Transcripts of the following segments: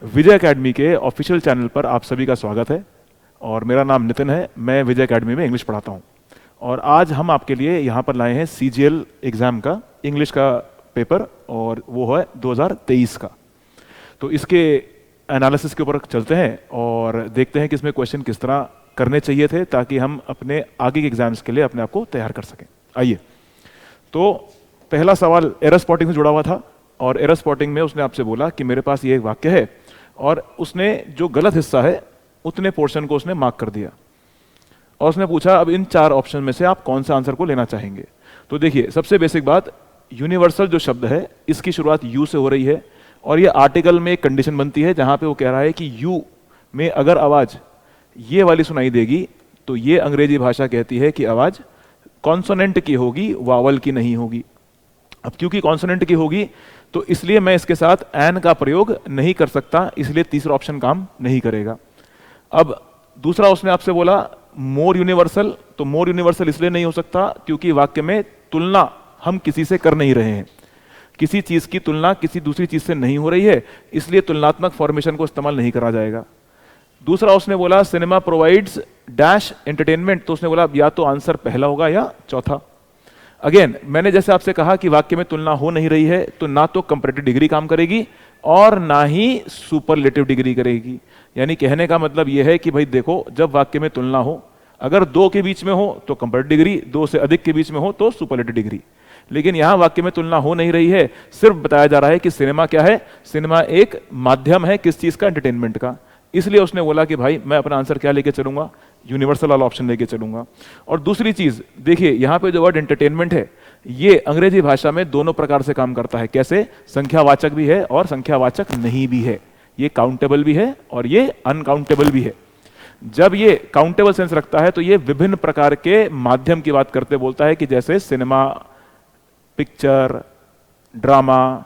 विजय academy के official channel पर आप सभी का स्वागत है और मेरा नाम नितिन है। मैं विजय एकेडमी में इंग्लिश पढ़ाता हूं और आज हम आपके लिए यहां पर लाए हैं सीजीएल एग्जाम का इंग्लिश का पेपर और वो है 2023 का। तो इसके एनालिसिस के ऊपर चलते हैं और देखते हैं कि इसमें क्वेश्चन किस तरह करने चाहिए थे ताकि हम अपने आगे के एग्जाम्स के लिए अपने आप को तैयार कर सकें। आइए, तो पहला सवाल एरर स्पॉटिंग से जुड़ा हुआ था और एरर स्पॉटिंग में उसने आपसे बोला कि मेरे पास ये एक वाक्य है और उसने जो गलत हिस्सा है उतने पोर्शन को उसने मार्क कर दिया और उसने पूछा अब इन 4 ऑप्शन में से आप कौन सा आंसर को लेना चाहेंगे। तो देखिए, सबसे बेसिक बात, यूनिवर्सल जो शब्द है इसकी शुरुआत यू से हो रही है और ये आर्टिकल में एक कंडीशन बनती है जहां पे वो कह रहा है कि यू में अगर आवाज ये वाली सुनाई देगी तो ये अंग्रेजी भाषा कहती है कि आवाज कॉन्सोनेंट की होगी, वावल की नहीं होगी। अब क्योंकि कॉन्सोनेंट की होगी तो इसलिए मैं इसके साथ एन का प्रयोग नहीं कर सकता, इसलिए तीसरा ऑप्शन काम नहीं करेगा। अब दूसरा उसने आपसे बोला मोर यूनिवर्सल, तो मोर यूनिवर्सल इसलिए नहीं हो सकता क्योंकि वाक्य में तुलना हम किसी से कर नहीं रहे हैं, किसी चीज की तुलना किसी दूसरी चीज से नहीं हो रही है, इसलिए तुलनात्मक फॉर्मेशन को इस्तेमाल नहीं करा जाएगा। दूसरा उसने बोला सिनेमा प्रोवाइड्स डैश एंटरटेनमेंट, तो उसने बोला या तो आंसर पहला होगा या चौथा। अगेन मैंने जैसे आपसे कहा कि वाक्य में तुलना हो नहीं रही है तो ना तो कंपैरेटिव डिग्री काम करेगी और ना ही सुपरलेटिव डिग्री करेगी। यानी कहने का मतलब यह है कि भाई देखो, जब वाक्य में तुलना हो, अगर 2 के बीच में हो तो कंपैरेटिव डिग्री, 2 से अधिक के बीच में हो तो सुपरलेटिव डिग्री। लेकिन यहां वाक्य में तुलना हो नहीं रही है, सिर्फ बताया जा रहा है कि सिनेमा क्या है, सिनेमा एक माध्यम है किस चीज का, एंटरटेनमेंट का। इसलिए उसने बोला कि भाई मैं अपना आंसर क्या लेके चलूंगा, यूनिवर्सल वाला ऑप्शन लेके चलूंगा। और दूसरी चीज देखिए, यहां पे जो वर्ड एंटरटेनमेंट है ये अंग्रेजी भाषा में दोनों प्रकार से काम करता है। कैसे? संख्यावाचक भी है और संख्यावाचक नहीं भी है। ये काउंटेबल भी है और ये अनकाउंटेबल भी है। जब ये काउंटेबल सेंस रखता है तो ये विभिन्न प्रकार के माध्यम की बात करते बोलता है कि जैसे सिनेमा, पिक्चर, ड्रामा,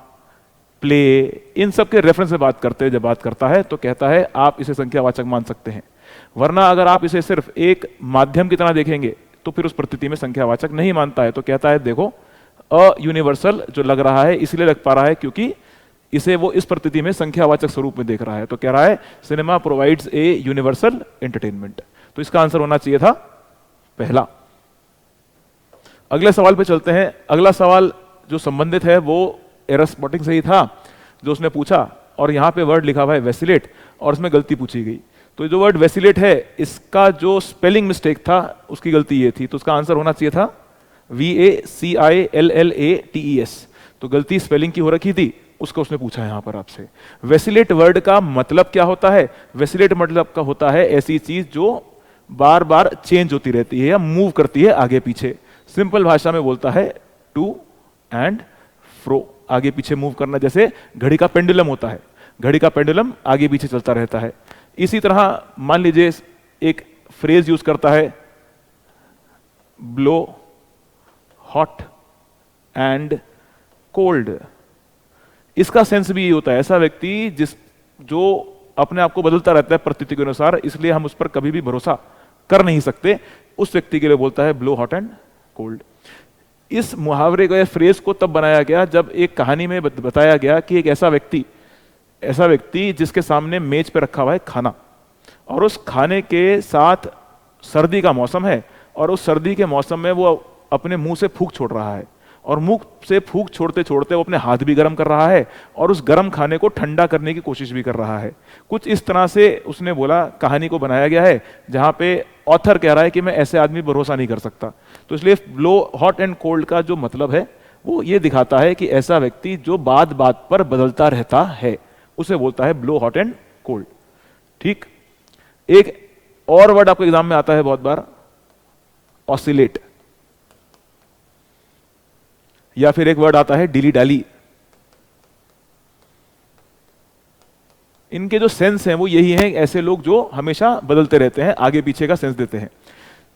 प्ले, इन सब के रेफरेंस से बात करते हैं। जब बात करता है तो कहता है आप इसे संख्यावाचक मान सकते हैं, वरना अगर आप इसे सिर्फ एक माध्यम की तरह देखेंगे तो फिर उस परिस्थिति में संख्यावाचक नहीं मानता है। तो कहता है देखो, यूनिवर्सल जो लग रहा है इसलिए लग पा रहा है क्योंकि इसे वो इस परिस्थिति में संख्यावाचक स्वरूप में देख रहा है। तो कह रहा है cinema provides a universal entertainment, तो इसका आंसर होना चाहिए था पहला। अगले सवाल पे चलते हैं। अगला सवाल जो संबंधित है वो एरर स्पॉटिंग से ही था, जो उसने पूछा और यहां पे वर्ड लिखा हुआ है वेसिलेट और इसमें गलती पूछी गई। तो जो वर्ड वेसिलेट है इसका जो स्पेलिंग मिस्टेक था उसकी गलती ये थी, तो उसका आंसर होना चाहिए था VACILLATES। तो गलती स्पेलिंग की हो रखी थी, उसको उसने पूछा यहां पर आपसे। वेसिलेट वर्ड का मतलब क्या होता है? वेसिलेट मतलब का होता है ऐसी चीज जो बार बार चेंज होती रहती है या मूव करती है आगे पीछे। सिंपल भाषा में बोलता है टू एंड फ्रो, आगे पीछे मूव करना। जैसे घड़ी का पेंडुलम होता है, घड़ी का पेंडुलम आगे पीछे चलता रहता है। इसी तरह मान लीजिए एक फ्रेज यूज करता है ब्लो हॉट एंड कोल्ड। इसका सेंस भी ये होता है, ऐसा व्यक्ति जो अपने आप को बदलता रहता है परिस्थिति के अनुसार, इसलिए हम उस पर कभी भी भरोसा कर नहीं सकते, उस व्यक्ति के लिए बोलता है ब्लो हॉट एंड कोल्ड। इस मुहावरे को या फ्रेज को तब बनाया गया जब एक कहानी में बताया गया कि एक ऐसा व्यक्ति जिसके सामने मेज पे रखा हुआ है खाना और उस खाने के साथ सर्दी का मौसम है और उस सर्दी के मौसम में वो अपने मुंह से फूंक छोड़ रहा है और मुंह से फूंक छोड़ते छोड़ते वो अपने हाथ भी गर्म कर रहा है और उस गर्म खाने को ठंडा करने की कोशिश भी कर रहा है। कुछ इस तरह से उसने बोला कहानी को बनाया गया है, जहां पे ऑथर कह रहा है कि मैं ऐसे आदमी पर भरोसा नहीं कर सकता। तो इसलिए ब्लो हॉट एंड कोल्ड का जो मतलब है वो ये दिखाता है कि ऐसा व्यक्ति जो बात बात पर बदलता रहता है उसे बोलता है ब्लो हॉट एंड कोल्ड। ठीक, एक और वर्ड आपके एग्जाम में आता है बहुत बार, ऑसिलेट, या फिर एक वर्ड आता है डिली डाली। इनके जो सेंस हैं वो यही हैं, ऐसे लोग जो हमेशा बदलते रहते हैं, आगे पीछे का सेंस देते हैं,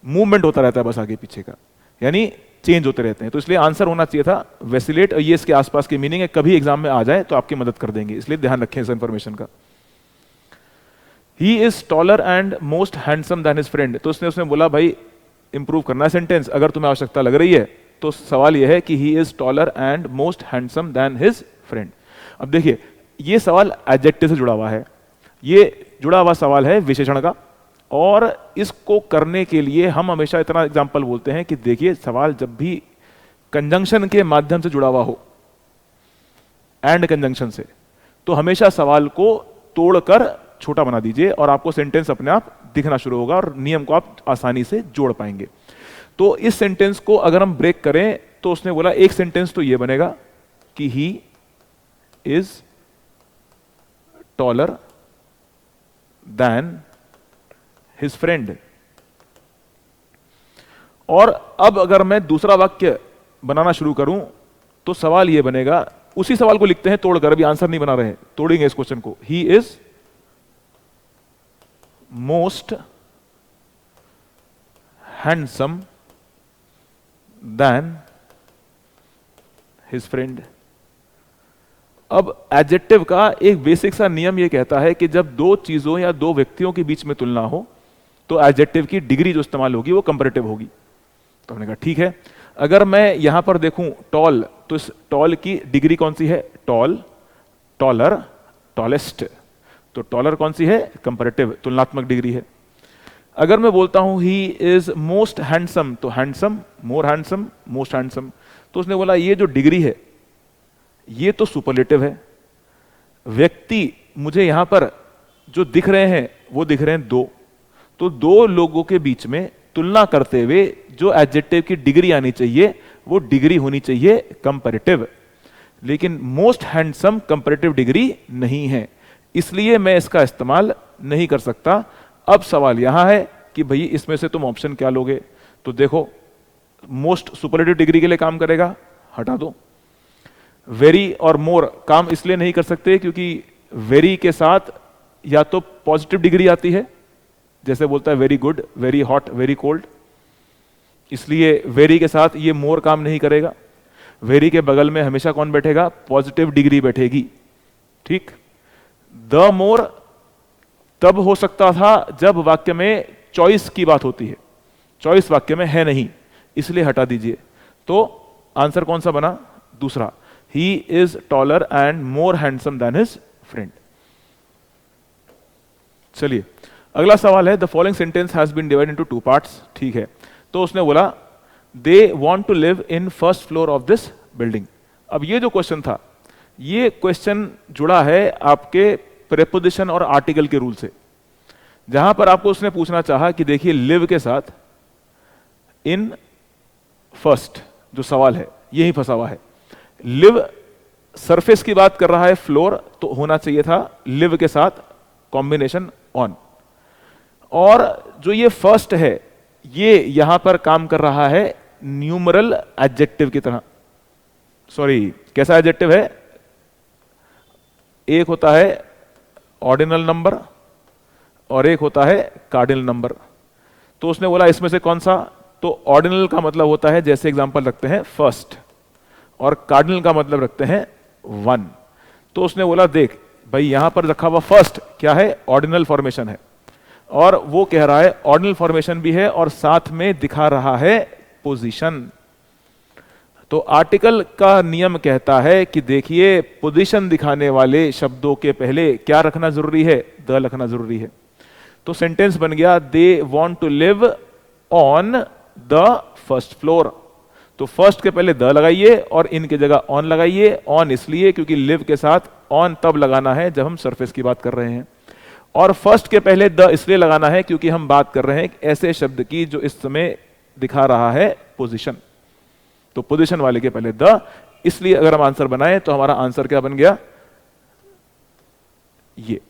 मूवमेंट होता रहता है बस आगे पीछे का, यानी चेंज होते रहते हैं। तो इसलिए आंसर होना चाहिए था वेसिलेट, और ये इसके आसपास की मीनिंग है, कभी एग्जाम में आ जाए तो आपकी मदद कर देंगे, इसलिए ध्यान रखें इस इंफॉर्मेशन का। He is taller and most handsome than his friend, तो उसने बोला भाई इंप्रूव करना है सेंटेंस, अगर तुम्हें आवश्यकता लग रही है तो सवाल यह है कि he is taller and most handsome than his friend. अब देखिए ये सवाल एडजेक्टिव से जुड़ा हुआ है, ये जुड़ा हुआ सवाल है विशेषण का। और इसको करने के लिए हम हमेशा इतना एग्जाम्पल बोलते हैं कि देखिए, सवाल जब भी कंजंक्शन के माध्यम से जुड़ा हुआ हो, एंड कंजंक्शन से, तो हमेशा सवाल को तोड़कर छोटा बना दीजिए और आपको सेंटेंस अपने आप दिखना शुरू होगा और नियम को आप आसानी से जोड़ पाएंगे। तो इस सेंटेंस को अगर हम ब्रेक करें तो उसने बोला एक सेंटेंस तो ये बनेगा कि he is taller than his friend. और अब अगर मैं दूसरा वाक्य बनाना शुरू करूं तो सवाल यह बनेगा, उसी सवाल को लिखते हैं तोड़कर, अभी आंसर नहीं बना रहे, तोड़ेंगे इस क्वेश्चन को। He is most handsome than his friend. अब एडजेक्टिव का एक बेसिक सा नियम यह कहता है कि जब दो चीजों या दो व्यक्तियों के बीच में तुलना हो तो एडजेक्टिव की डिग्री जो इस्तेमाल होगी वो कंपैरेटिव होगी। तो हमने कहा ठीक है, अगर मैं यहां पर देखूं टॉल, तो इस टॉल की डिग्री कौन सी है? Tall, taller, tallest. तो टॉलर कौन सी है? कंपैरेटिव, तुलनात्मक डिग्री है। अगर मैं बोलता हूं ही इज मोस्ट हैंडसम, तो हैंडसम, मोर हैंडसम, मोस्ट हैंडसम। तो उसने बोला ये जो डिग्री है ये तो सुपरलेटिव है। व्यक्ति मुझे यहां पर जो दिख रहे हैं वो दिख रहे हैं दो, तो दो लोगों के बीच में तुलना करते हुए जो एडजेक्टिव की डिग्री आनी चाहिए वो डिग्री होनी चाहिए कंपैरेटिव। लेकिन मोस्ट हैंडसम कंपैरेटिव डिग्री नहीं है, इसलिए मैं इसका इस्तेमाल नहीं कर सकता। अब सवाल यहां है कि भाई इसमें से तुम ऑप्शन क्या लोगे? तो देखो, मोस्ट सुपरलेटिव डिग्री के लिए काम करेगा, हटा दो। वेरी और मोर काम इसलिए नहीं कर सकते क्योंकि वेरी के साथ या तो पॉजिटिव डिग्री आती है, जैसे बोलता है very good, very hot, very cold, इसलिए वेरी के साथ ये मोर काम नहीं करेगा। वेरी के बगल में हमेशा कौन बैठेगा? पॉजिटिव डिग्री बैठेगी। ठीक, द मोर तब हो सकता था जब वाक्य में चॉइस की बात होती है, चॉइस वाक्य में है नहीं, इसलिए हटा दीजिए। तो आंसर कौन सा बना? दूसरा, he is taller and more handsome than his friend. चलिए अगला सवाल है, the following sentence has been divided into two parts. ठीक है, तो उसने बोला they want to live in first floor of this building. अब ये जो क्वेश्चन था, ये क्वेश्चन जुड़ा है आपके प्रेपोजिशन और आर्टिकल के रूल से, जहां पर आपको उसने पूछना चाहा कि देखिए लिव के साथ इन फर्स्ट जो सवाल है यही फंसा हुआ है। लिव सरफेस की बात कर रहा है, फ्लोर, तो होना चाहिए था लिव के साथ कॉम्बिनेशन ऑन। और जो ये फर्स्ट है ये यहां पर काम कर रहा है न्यूमरल एडजेक्टिव की तरह। सॉरी, कैसा एडजेक्टिव है? एक होता है ऑर्डिनल नंबर और एक होता है कार्डिनल नंबर। तो उसने बोला इसमें से कौन सा? तो ऑर्डिनल का मतलब होता है, जैसे एग्जांपल रखते हैं फर्स्ट, और कार्डिनल का मतलब रखते हैं वन। तो उसने बोला देख भाई यहां पर रखा हुआ फर्स्ट क्या है? ऑर्डिनल फॉर्मेशन है, और वो कह रहा है ऑर्डिनल फॉर्मेशन भी है और साथ में दिखा रहा है पोजीशन। तो आर्टिकल का नियम कहता है कि देखिए पोजीशन दिखाने वाले शब्दों के पहले क्या रखना जरूरी है? द रखना जरूरी है। तो सेंटेंस बन गया they want to live on the first floor. तो फर्स्ट के पहले द लगाइए और इनके जगह ऑन लगाइए। ऑन इसलिए क्योंकि लिव के साथ ऑन तब लगाना है जब हम सरफेस की बात कर रहे हैं, और फर्स्ट के पहले द इसलिए लगाना है क्योंकि हम बात कर रहे हैं ऐसे शब्द की जो इस समय दिखा रहा है पोजीशन। तो पोजीशन वाले के पहले द, इसलिए अगर हम आंसर बनाएं तो हमारा आंसर क्या बन गया? ये।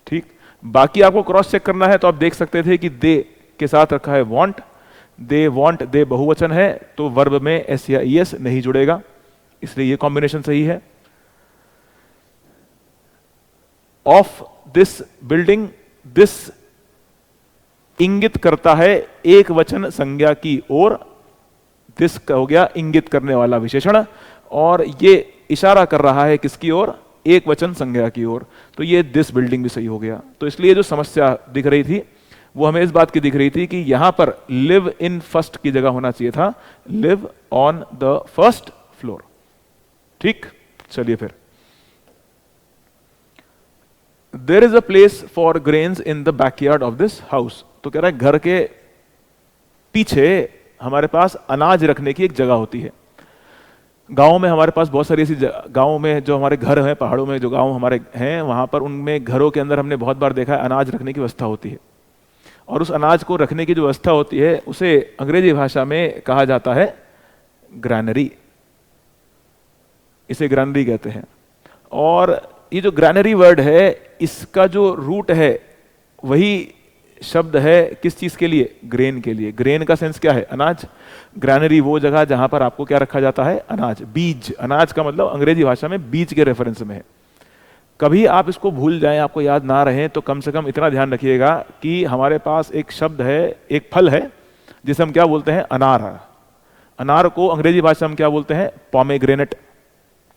ठीक, बाकी आपको क्रॉस चेक करना है तो आप देख सकते थे कि दे के साथ रखा है वांट, दे वांट, दे बहुवचन है तो वर्ब में एस या ईएस नहीं जुड़ेगा, इसलिए ये कॉम्बिनेशन सही है। ऑफ दिस बिल्डिंग, दिस इंगित करता है एक वचन संज्ञा की ओर, दिस हो गया इंगित करने वाला विशेषण, और ये इशारा कर रहा है किसकी ओर? एक वचन संज्ञा की ओर। तो ये दिस बिल्डिंग भी सही हो गया। तो इसलिए जो समस्या दिख रही थी वो हमें इस बात की दिख रही थी कि यहां पर लिव इन फर्स्ट की जगह होना चाहिए था live on the first floor. ठीक, चलिए फिर there is a place for grains in the backyard of this house. तो कह रहा है घर के पीछे हमारे पास अनाज रखने की एक जगह होती है। गाँव में हमारे पास बहुत सारी ऐसी गाँव में जो हमारे घर हैं, पहाड़ों में जो गाँव हमारे हैं, वहाँ पर उनमें घरों के अंदर हमने बहुत बार देखा है अनाज रखने की व्यवस्था होती है। और उस अनाज को रखने की जो व्यवस्था होती है उसे अंग्रेजी भाषा में कहा जाता है ग्रैनरी। इसे ग्रैनरी कहते हैं। और ये जो ग्रैनरी वर्ड है, इसका जो रूट है वही शब्द है किस चीज के लिए? ग्रेन के लिए। ग्रेन का सेंस क्या है? अनाज। ग्रैनरी वो जगह जहां पर आपको क्या रखा जाता है? अनाज, बीज। अनाज का मतलब अंग्रेजी भाषा में बीज के रेफरेंस में है। कभी आप इसको भूल जाएं, आपको याद ना रहे, तो कम से कम इतना ध्यान रखिएगा कि हमारे पास एक शब्द है, एक फल है जिसे हम क्या बोलते हैं? अनार। अनार को अंग्रेजी भाषा में क्या बोलते हैं? पोमेग्रेनेट।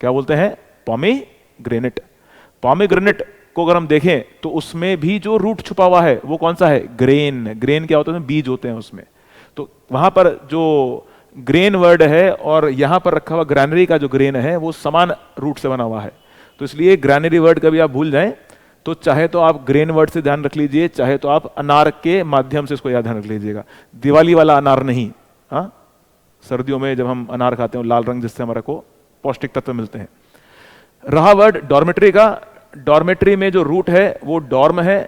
क्या बोलते हैं? पोमेग्रेनेट। पोमेग्रेनेट को अगर हम देखें तो उसमें भी जो रूट छुपा हुआ है वो कौन सा है? ग्रेन। ग्रेन क्या होता है? बीज होते हैं उसमें। तो वहां पर जो ग्रेन वर्ड है और यहां पर रखा हुआ ग्रैनरी का जो ग्रेन है वो समान रूट से बना हुआ है। तो इसलिए ग्रैनरी वर्ड कभी आप भूल जाएं तो चाहे तो आप ग्रेन वर्ड से ध्यान रख लीजिए, चाहे तो आप अनार के माध्यम से इसको याद ध्यान रख लीजिएगा। दिवाली वाला अनार नहीं। हाँ, सर्दियों में जब हम अनार खाते हैं लाल रंग, जिससे हमारे को पौष्टिक तत्व मिलते हैं। रहा वर्ड डॉर्मेट्री का। डॉर्मेट्री में जो रूट है वो डॉर्म है।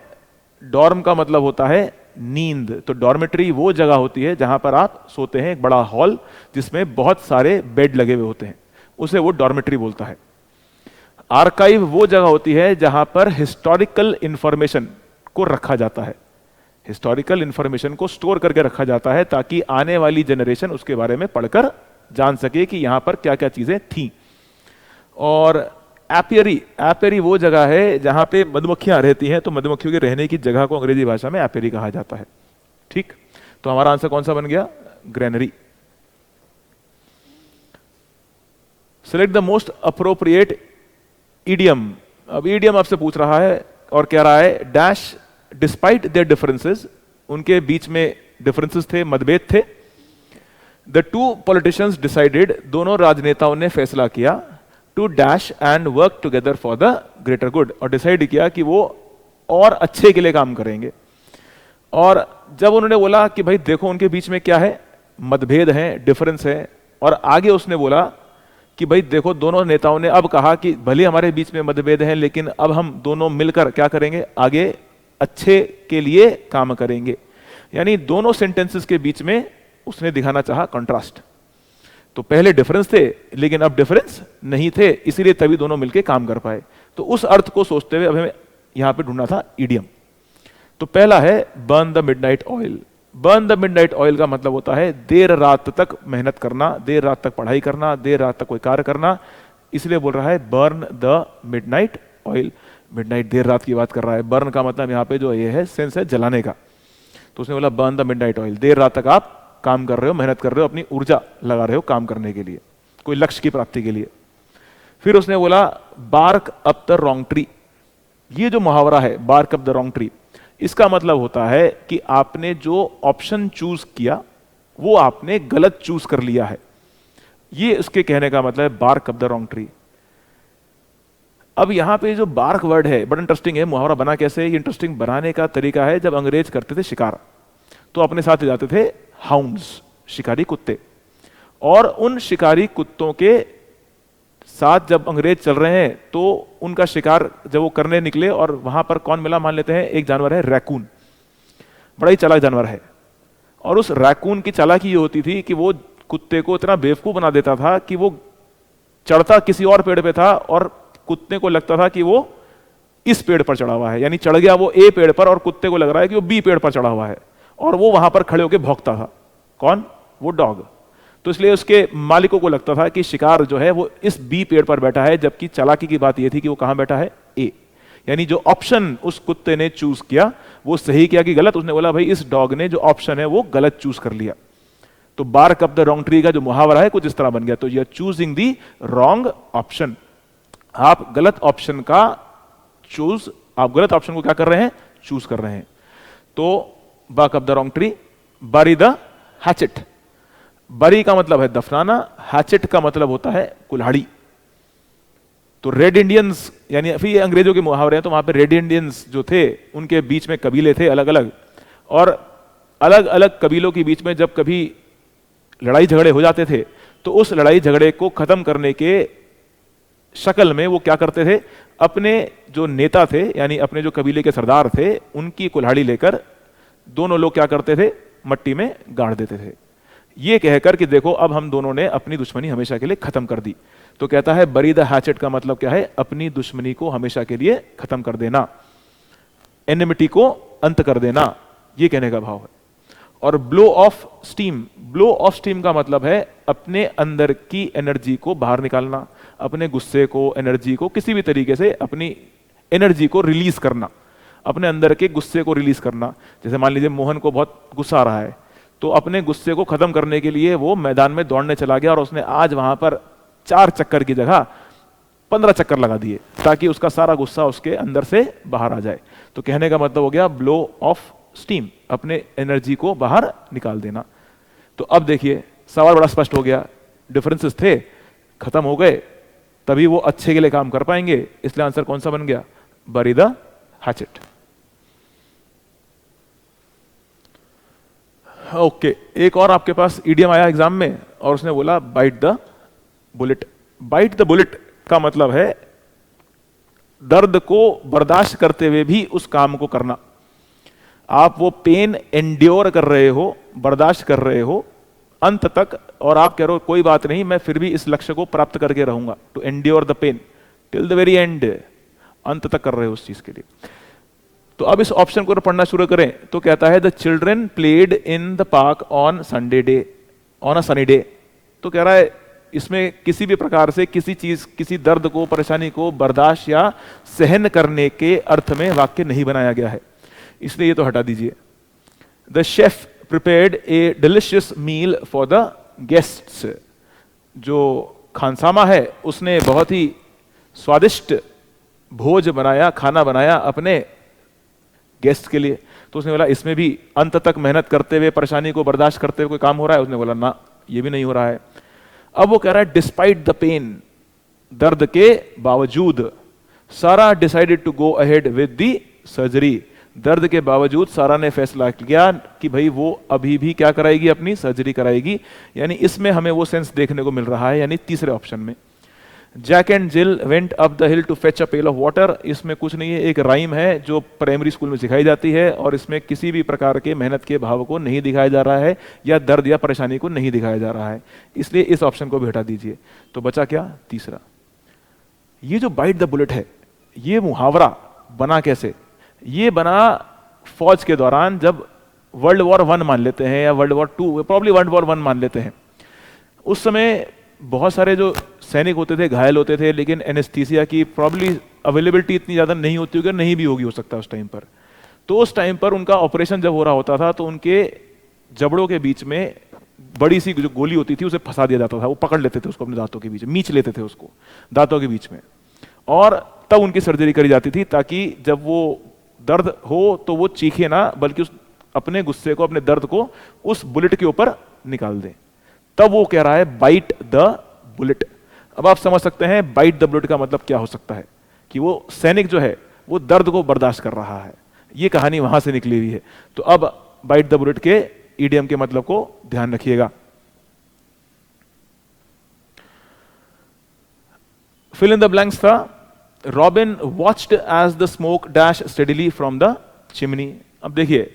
डॉर्म का मतलब होता है नींद। तो डॉर्मेट्री वो जगह होती है जहां पर आप सोते हैं, एक बड़ा हॉल जिसमें बहुत सारे बेड लगे हुए होते हैं, उसे वो डॉर्मेट्री बोलता है। आर्काइव वो जगह होती है जहां पर हिस्टोरिकल इंफॉर्मेशन को रखा जाता है। हिस्टोरिकल इंफॉर्मेशन को स्टोर करके रखा जाता है ताकि आने वाली जनरेशन उसके बारे में पढ़कर जान सके कि यहां पर क्या क्या चीजें थी। और एपियरी, एपियरी वो जगह है जहां पे मधुमक्खियां रहती हैं, तो मधुमक्खियों के रहने की जगह को अंग्रेजी भाषा में एपियरी कहा जाता है। ठीक, तो हमारा आंसर कौन सा बन गया? Granary. Select the most appropriate idiom. अब ईडियम आपसे पूछ रहा है और कह रहा है डैश डिस्पाइट देयर डिफरेंसेस, उनके बीच में डिफरेंसेस थे, मतभेद थे। द टू पॉलिटिशियंस डिसाइडेड, दोनों राजनेताओं ने फैसला किया, to dash and work together for the greater good, और डिसाइड किया कि वो और अच्छे के लिए काम करेंगे। और जब उन्होंने बोला कि भाई देखो उनके बीच में क्या है? मतभेद है, डिफरेंस है, और आगे उसने बोला कि भाई देखो दोनों नेताओं ने अब कहा कि भले हमारे बीच में मतभेद है लेकिन अब हम दोनों मिलकर क्या करेंगे? आगे अच्छे के लिए काम करेंगे। यानी दोनों सेंटेंसेस के बीच में उसने दिखाना चाहा कंट्रास्ट। तो पहले डिफरेंस थे लेकिन अब डिफरेंस नहीं थे, इसीलिए तभी दोनों मिलकर काम कर पाए। तो उस अर्थ को सोचते हुए अब हमें यहां पे ढूंढना था ईडियम। तो पहला है burn the midnight oil. Burn the midnight oil का मतलब होता है देर रात तक मेहनत करना, देर रात तक पढ़ाई करना, देर रात तक कोई कार्य करना, इसलिए बोल रहा है burn the midnight oil. Midnight देर रात की बात कर रहा है। बर्न का मतलब यहां पे जो ये है सेंस है जलाने का। तो उसने बोला बर्न द मिडनाइट ऑयल, देर रात तक आप काम कर रहे हो, मेहनत कर रहे हो, अपनी ऊर्जा लगा रहे हो काम करने के लिए, कोई लक्ष्य की प्राप्ति के लिए। फिर उसने बोला bark up the wrong tree. ये जो मुहावरा है bark up the wrong tree, इसका मतलब होता है कि आपने जो ऑप्शन चूज किया वो आपने गलत चूज कर लिया है। ये इसके कहने का मतलब है bark up the wrong tree. अब यहां पे जो बार्क वर्ड है बड़ा इंटरेस्टिंग है। मुहावरा बना कैसे? ये इंटरेस्टिंग बनाने का तरीका है, जब अंग्रेज करते थे शिकार तो अपने साथ ले जाते थे हाउंड्स, शिकारी कुत्ते, और उन शिकारी कुत्तों के साथ जब अंग्रेज चल रहे हैं तो उनका शिकार जब वो करने निकले और वहां पर कौन मिला? मान लेते हैं एक जानवर है रैकून, बड़ा ही चालाक जानवर है। और उस रैकून की चालाकी ये होती थी कि वो कुत्ते को इतना बेवकूफ बना देता था कि वो चढ़ता किसी और पेड़ पे था और कुत्ते को लगता था कि वो इस पेड़ पर चढ़ा हुआ है, यानी चढ़ गया वो ए पेड़ पर और कुत्ते को लग रहा है कि वो बी पेड़ पर चढ़ा हुआ है, और वो वहां पर खड़े होकर भौंकता था। कौन? वो डॉग। तो इसलिए उसके मालिकों को लगता था कि शिकार जो है वो इस बी पेड़ पर बैठा है, जबकि चालाकी की बात यह थी कि वो कहां बैठा है? ए। यानी जो ऑप्शन उस कुत्ते ने चूज किया वो सही किया कि गलत? उसने बोला भाई इस डॉग ने जो ऑप्शन है वो गलत चूज कर लिया। तो bark up the wrong tree का जो मुहावरा है कुछ इस तरह बन गया। तो you choosing the wrong option, आप गलत ऑप्शन का चूज, आप गलत ऑप्शन को क्या कर रहे हैं? चूज कर रहे हैं। तो bark up the wrong tree. Bury the hatchet. Bury का मतलब है दफनाना, हैचेट का मतलब होता है कुल्हाड़ी। तो रेड इंडियंस, यानी फिर ये अंग्रेजों के मुहावरे हैं, तो वहां पे रेड इंडियंस जो थे उनके बीच में कबीले थे अलग अलग, और अलग अलग कबीलों के बीच में जब कभी लड़ाई झगड़े हो जाते थे तो उस लड़ाई झगड़े को खत्म करने के शक्ल में वो क्या करते थे, अपने जो नेता थे यानी अपने जो कबीले के सरदार थे उनकी कुल्हाड़ी लेकर दोनों लोग क्या करते थे, मट्टी में गाड़ देते थे, ये कहकर कि देखो अब हम दोनों ने अपनी दुश्मनी हमेशा के लिए खत्म कर दी। तो कहता है बरी द हैचेट का मतलब क्या है, अपनी दुश्मनी को हमेशा के लिए खत्म कर देना, एनिमिटी को अंत कर देना, ये कहने का भाव है। और blow of steam, blow of steam का मतलब है अपने अंदर की एनर्जी को बाहर निकालना, अपने गुस्से को, एनर्जी को, किसी भी तरीके से अपनी एनर्जी को रिलीज करना, अपने अंदर के गुस्से को रिलीज करना। जैसे मान लीजिए मोहन को बहुत गुस्सा आ रहा है, तो अपने गुस्से को खत्म करने के लिए वो मैदान में दौड़ने चला गया और उसने आज वहां पर 4 चक्कर की जगह 15 चक्कर लगा दिए ताकि उसका सारा गुस्सा उसके अंदर से बाहर आ जाए। तो कहने का मतलब हो गया ब्लो ऑफ स्टीम, अपने एनर्जी को बाहर निकाल देना। तो अब देखिए सवाल बड़ा स्पष्ट हो गया, डिफरेंसेस थे खत्म हो गए, तभी वो अच्छे के लिए काम कर पाएंगे, इसलिए आंसर कौन सा बन गया, बरी द हैचेट। ओके, एक और आपके पास ईडियम आया एग्जाम में और उसने बोला bite the bullet. Bite the bullet का मतलब है दर्द को बर्दाश्त करते हुए भी उस काम को करना। आप वो पेन एंड्योर कर रहे हो, बर्दाश्त कर रहे हो अंत तक, और आप कह रहे हो कोई बात नहीं मैं फिर भी इस लक्ष्य को प्राप्त करके रहूंगा, to endure the pain till the very end, अंत तक कर रहे हो उस चीज के लिए। तो अब इस ऑप्शन को पढ़ना शुरू करें तो कहता है the children played in the park on Sunday day, on a sunny day. तो कह रहा है इसमें किसी भी प्रकार से किसी चीज, किसी दर्द को, परेशानी को बर्दाश्त या सहन करने के अर्थ में वाक्य नहीं बनाया गया है, इसलिए ये तो हटा दीजिए। The chef prepared a delicious meal for the guests. जो खानसामा है उसने बहुत ही स्वादिष्ट भोज बनाया, खाना बनाया अपने गेस्ट के लिए। तो उसने बोला इसमें भी अंत तक मेहनत करते हुए, परेशानी को बर्दाश्त करते हुए कोई काम हो रहा है? उसने बोला ना, ये भी नहीं हो रहा है। अब वो कह रहा है डिस्पाइट द पेन, दर्द के बावजूद Sara decided to go ahead with the surgery. दर्द के बावजूद सारा ने फैसला किया कि भाई वो अभी भी क्या कराएगी, अपनी सर्जरी कराएगी। यानी इसमें हमें वो सेंस देखने को मिल रहा है, यानी तीसरे ऑप्शन में। Jack and Jill went up the hill to fetch a pail of water, इसमें कुछ नहीं है, एक राइम है जो प्राइमरी स्कूल में सिखाई जाती है और इसमें किसी भी प्रकार के मेहनत के भाव को नहीं दिखाया जा रहा है या दर्द या परेशानी को नहीं दिखाया जा रहा है, इसलिए इस ऑप्शन को भी हटा दीजिए। तो बचा क्या, तीसरा। ये जो बाइट द बुलेट है, ये मुहावरा बना कैसे? ये बना फौज के दौरान, जब वर्ल्ड वॉर 1 मान लेते हैं या world war 2, probably world war 1 मान लेते हैं, उस समय बहुत सारे जो सैनिक होते थे घायल होते थे, लेकिन एनेस्थीसिया की प्रॉब्ली अवेलेबिलिटी इतनी ज़्यादा नहीं होती होगी, नहीं भी होगी हो सकता है उस टाइम पर। तो उस टाइम पर उनका ऑपरेशन जब हो रहा होता था तो उनके जबड़ों के बीच में बड़ी सी जो गोली होती थी उसे फंसा दिया जाता था, वो पकड़ लेते थे उसको अपने दांतों के बीच में, मीच लेते थे उसको दांतों के बीच में, और तब उनकी सर्जरी करी जाती थी ताकि जब वो दर्द हो तो वो चीखे ना, बल्कि उस अपने गुस्से को, अपने दर्द को उस बुलेट के ऊपर निकाल दें। तब वो कह रहा है बाइट द बुलेट। अब आप समझ सकते हैं बाइट द बुलेट का मतलब क्या हो सकता है, कि वो सैनिक जो है वो दर्द को बर्दाश्त कर रहा है, ये कहानी वहां से निकली हुई है। तो अब बाइट द बुलेट के ईडियम के मतलब को ध्यान रखिएगा। फिल इन द ब्लैंक्स था Robin watched as the smoke dash steadily from the chimney. अब देखिए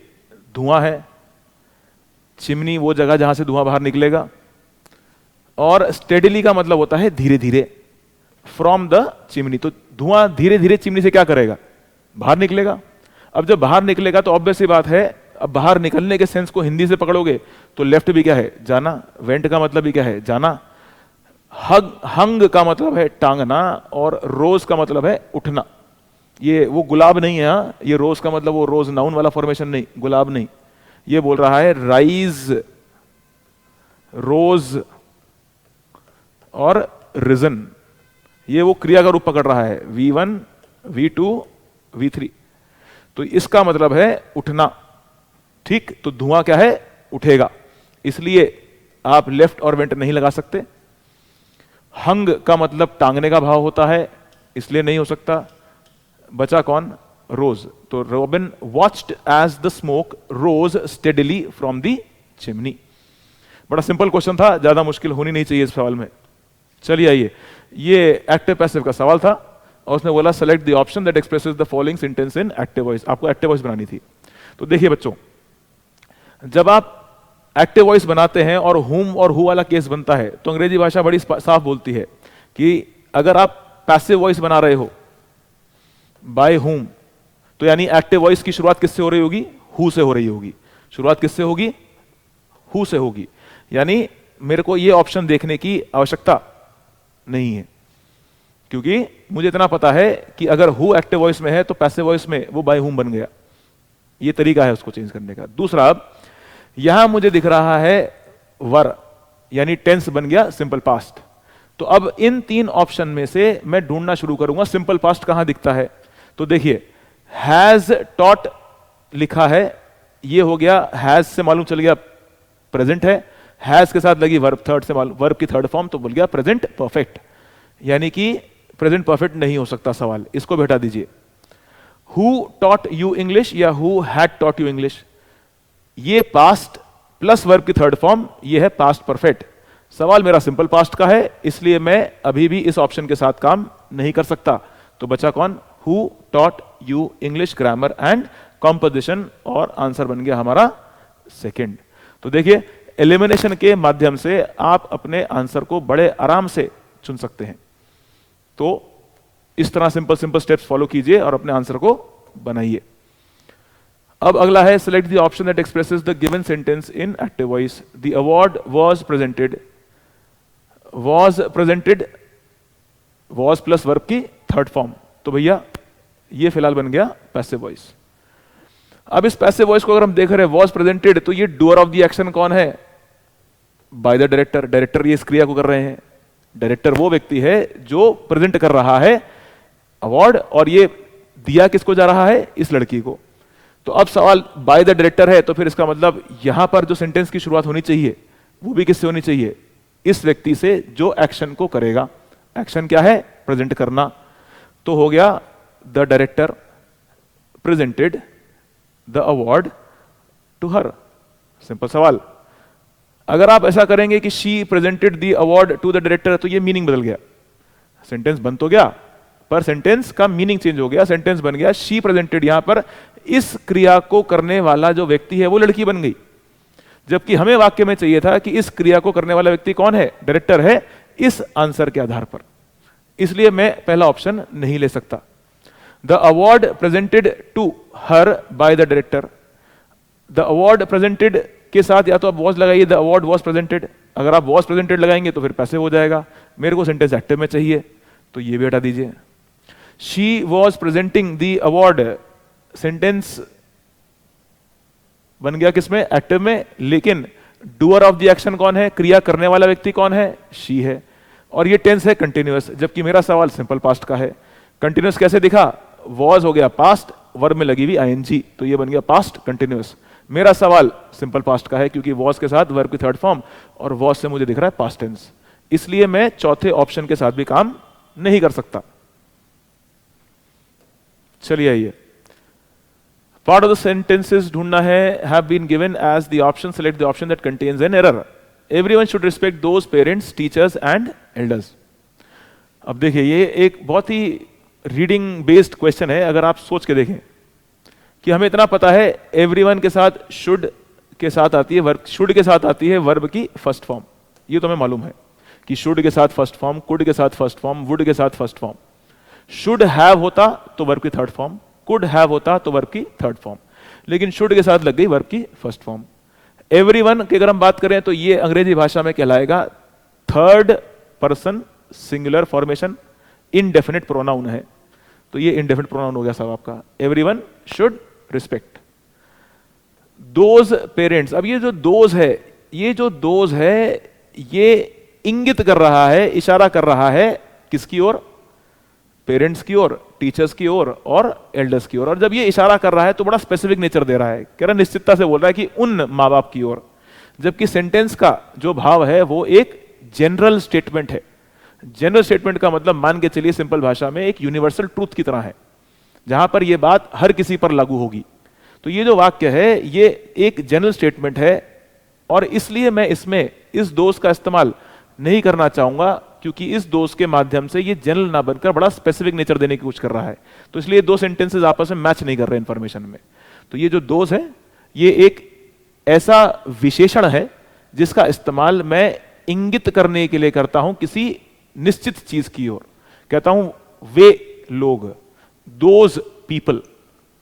धुआं है, चिमनी वो जगह जहां से धुआं बाहर निकलेगा, और स्टेडिली का मतलब होता है धीरे धीरे, फ्रॉम द चिमनी। तो धुआं धीरे धीरे चिमनी से क्या करेगा, बाहर निकलेगा। अब जब बाहर निकलेगा तो ऑब्वियस सी बात है, अब बाहर निकलने के सेंस को हिंदी से पकड़ोगे तो लेफ्ट भी क्या है, जाना, वेंट का मतलब भी क्या है, जाना, हंग का मतलब है टांगना, और रोज का मतलब है उठना। ये वो गुलाब नहीं है, ये रोज का मतलब वो रोज नाउन वाला फॉर्मेशन नहीं, गुलाब नहीं। ये बोल रहा है राइज, रोज और रिजन, ये वो क्रिया का रूप पकड़ रहा है, V1, V2, V3। तो इसका मतलब है उठना, ठीक। तो धुआं क्या है, उठेगा, इसलिए आप लेफ्ट और वेंट नहीं लगा सकते। हंग का मतलब टांगने का भाव होता है, इसलिए नहीं हो सकता। बचा कौन? रोज। तो Robin watched as the smoke rose steadily from the chimney. बड़ा सिंपल क्वेश्चन था, ज्यादा मुश्किल होनी नहीं चाहिए इस सवाल में। चलिए आइए, ये एक्टिव पैसिव का सवाल था और उसने बोला select the option that expresses the following sentence in active voice. आपको एक्टिव वॉइस बनानी थी। तो देखिए बच्चों, जब आप एक्टिव वॉइस बनाते हैं और हुम और हु वाला केस बनता है तो अंग्रेजी भाषा बड़ी साफ बोलती है कि अगर आप पैसिव वॉइस बना रहे हो बाय हुम, तो यानी एक्टिव वॉइस की शुरुआत किससे हो रही होगी? हु से हो रही होगी। शुरुआत किससे होगी? हु से होगी। यानी मेरे को यह ऑप्शन देखने की आवश्यकता नहीं है, क्योंकि मुझे इतना पता है कि अगर हु एक्टिव वॉइस में है तो पैसिव वॉइस में वो बाय हुम बन गया। ये तरीका है उसको चेंज करने का। दूसरा, यहां मुझे दिख रहा है वर, यानी टेंस बन गया सिंपल पास्ट। तो अब इन तीन ऑप्शन में से मैं ढूंढना शुरू करूंगा सिंपल पास्ट कहां दिखता है। तो देखिए, हैज टॉट लिखा है, ये हो गया, हैज से मालूम चल गया प्रेजेंट है, हैज के साथ लगी वर्ब, थर्ड से मालूम, वर्ब की थर्ड फॉर्म, तो बोल गया प्रेजेंट परफेक्ट, यानी कि प्रेजेंट परफेक्ट नहीं हो सकता सवाल, इसको भी हटा दीजिए। हु टॉट यू इंग्लिश या who had taught you English, ये पास्ट प्लस वर्ब की थर्ड फॉर्म, ये है पास्ट परफेक्ट। सवाल मेरा सिंपल पास्ट का है, इसलिए मैं अभी भी इस ऑप्शन के साथ काम नहीं कर सकता। तो बचा कौन? Who taught you English grammar and composition, और आंसर बन गया हमारा सेकंड। तो देखिए, एलिमिनेशन के माध्यम से आप अपने आंसर को बड़े आराम से चुन सकते हैं। तो इस तरह सिंपल सिंपल स्टेप्स फॉलो कीजिए और अपने आंसर को बनाइए। अब अगला है select the option that expresses the given sentence in active voice. The award was presented, was presented, was plus verb की थर्ड फॉर्म, तो भैया ये फिलहाल बन गया पैसिव वॉइस। अब इस पैसिव वॉइस को अगर हम देख रहे हैं वाज प्रेजेंटेड, तो ये डूअर ऑफ द एक्शन कौन है? Bye the director. डायरेक्टर ये इस क्रिया को कर रहे हैं। डायरेक्टर वो व्यक्ति है जो प्रेजेंट कर रहा है अवार्ड, और ये दिया किसको जा रहा है? इस लड़की को। तो अब सवाल बाय द डायरेक्टर है, तो फिर इसका मतलब यहां पर जो सेंटेंस की शुरुआत होनी चाहिए वो भी किससे होनी चाहिए? इस व्यक्ति से जो एक्शन को करेगा। एक्शन क्या है? प्रेजेंट करना। तो हो गया the director presented the award to her. Simple सवाल। अगर आप ऐसा करेंगे कि she presented the award to the director, तो ये मीनिंग बदल गया। सेंटेंस बन तो गया, पर सेंटेंस का मीनिंग चेंज हो गया। सेंटेंस बन गया शी प्रेजेंटेड, यहां पर इस क्रिया को करने वाला जो व्यक्ति है वो लड़की बन गई, जबकि हमें वाक्य में चाहिए था कि इस क्रिया को करने वाला व्यक्ति कौन है? डायरेक्टर है, इस आंसर के आधार पर। इसलिए मैं पहला ऑप्शन नहीं ले सकता। The award presented to her by the director, the award presented के साथ या तो आप वॉज लगाइए, द अवार्ड वॉज प्रेजेंटेड। अगर आप वॉज प्रेजेंटेड लगाएंगे तो फिर पैसिव हो जाएगा। मेरे को सेंटेंस एक्टिव में चाहिए, तो ये भी हटा दीजिए। She was presenting the award, sentence बन गया किसमें? एक्टिव में। लेकिन डूअर ऑफ द एक्शन कौन है? क्रिया करने वाला व्यक्ति कौन है? शी है। और ये टेंस है कंटिन्यूअस, जबकि मेरा सवाल सिंपल पास्ट का है। कंटिन्यूअस कैसे दिखा? वॉज हो गया पास्ट, वर्ब में लगी हुई आईएनजी, तो ये बन गया पास्ट कंटिन्यूअस। मेरा सवाल सिंपल पास्ट का है क्योंकि वॉज के साथ वर्ब की थर्ड फॉर्म, और वॉज से मुझे दिख रहा है पास्ट टेंस, इसलिए मैं चौथे ऑप्शन के साथ भी काम नहीं कर सकता। चलिए आइए, पार्ट ऑफ द सेंटेंसेस ढूंढना है। Have been given as the option, select the option that contains an error. Everyone should respect those parents, teachers and elders. अब देखिए, ये एक बहुत ही रीडिंग बेस्ड क्वेश्चन है। अगर आप सोच के देखें कि हमें इतना पता है एवरीवन के साथ शुड के साथ आती है वर्ब, शुड के साथ आती है वर्ब की फर्स्ट फॉर्म, ये तो हमें मालूम है कि शुड के साथ फर्स्ट फॉर्म, कुड के साथ फर्स्ट फॉर्म, वुड के साथ फर्स्ट फॉर्म। शुड हैव होता तो वर्ब की थर्ड फॉर्म, कुड हैव होता तो वर्ब की थर्ड फॉर्म, लेकिन शुड के साथ लग गई वर्ब की फर्स्ट फॉर्म। एवरीवन की अगर हम बात करें तो ये अंग्रेजी भाषा में कहलाएगा third person singular formation, indefinite pronoun है, तो ये इनडेफिनिट प्रोनाउन हो गया साहब आपका। Everyone should respect those parents. अब ये जो दोज है, ये जो दोज है, ये इंगित कर रहा है, इशारा कर रहा है किसकी ओर? पेरेंट्स की ओर, टीचर्स की ओर और एल्डर्स की ओर। और जब ये इशारा कर रहा है तो बड़ा स्पेसिफिक नेचर दे रहा है, कह रहा निश्चितता से बोल रहा है कि उन माँ बाप की ओर, जबकि सेंटेंस का जो भाव है वो एक जनरल स्टेटमेंट है। जनरल स्टेटमेंट का मतलब मान के चलिए सिंपल भाषा में एक यूनिवर्सल ट्रूथ की तरह है, जहां पर यह बात हर किसी पर लागू होगी। तो ये जो वाक्य है ये एक जनरल स्टेटमेंट है, और इसलिए मैं इसमें इस दोष का इस्तेमाल नहीं करना चाहूंगा, क्योंकि इस दोष के माध्यम से ये जनरल ना बनकर बड़ा स्पेसिफिक नेचर देने की कोशिश कर रहा है। तो इसलिए दो सेंटेंसेस आपस में मैच नहीं कर रहे इंफॉर्मेशन में। तो ये जो दोष है ये एक ऐसा विशेषण है जिसका इस्तेमाल मैं इंगित करने के लिए करता हूं किसी निश्चित चीज की ओर। कहता हूं वे लोग, दोज पीपल,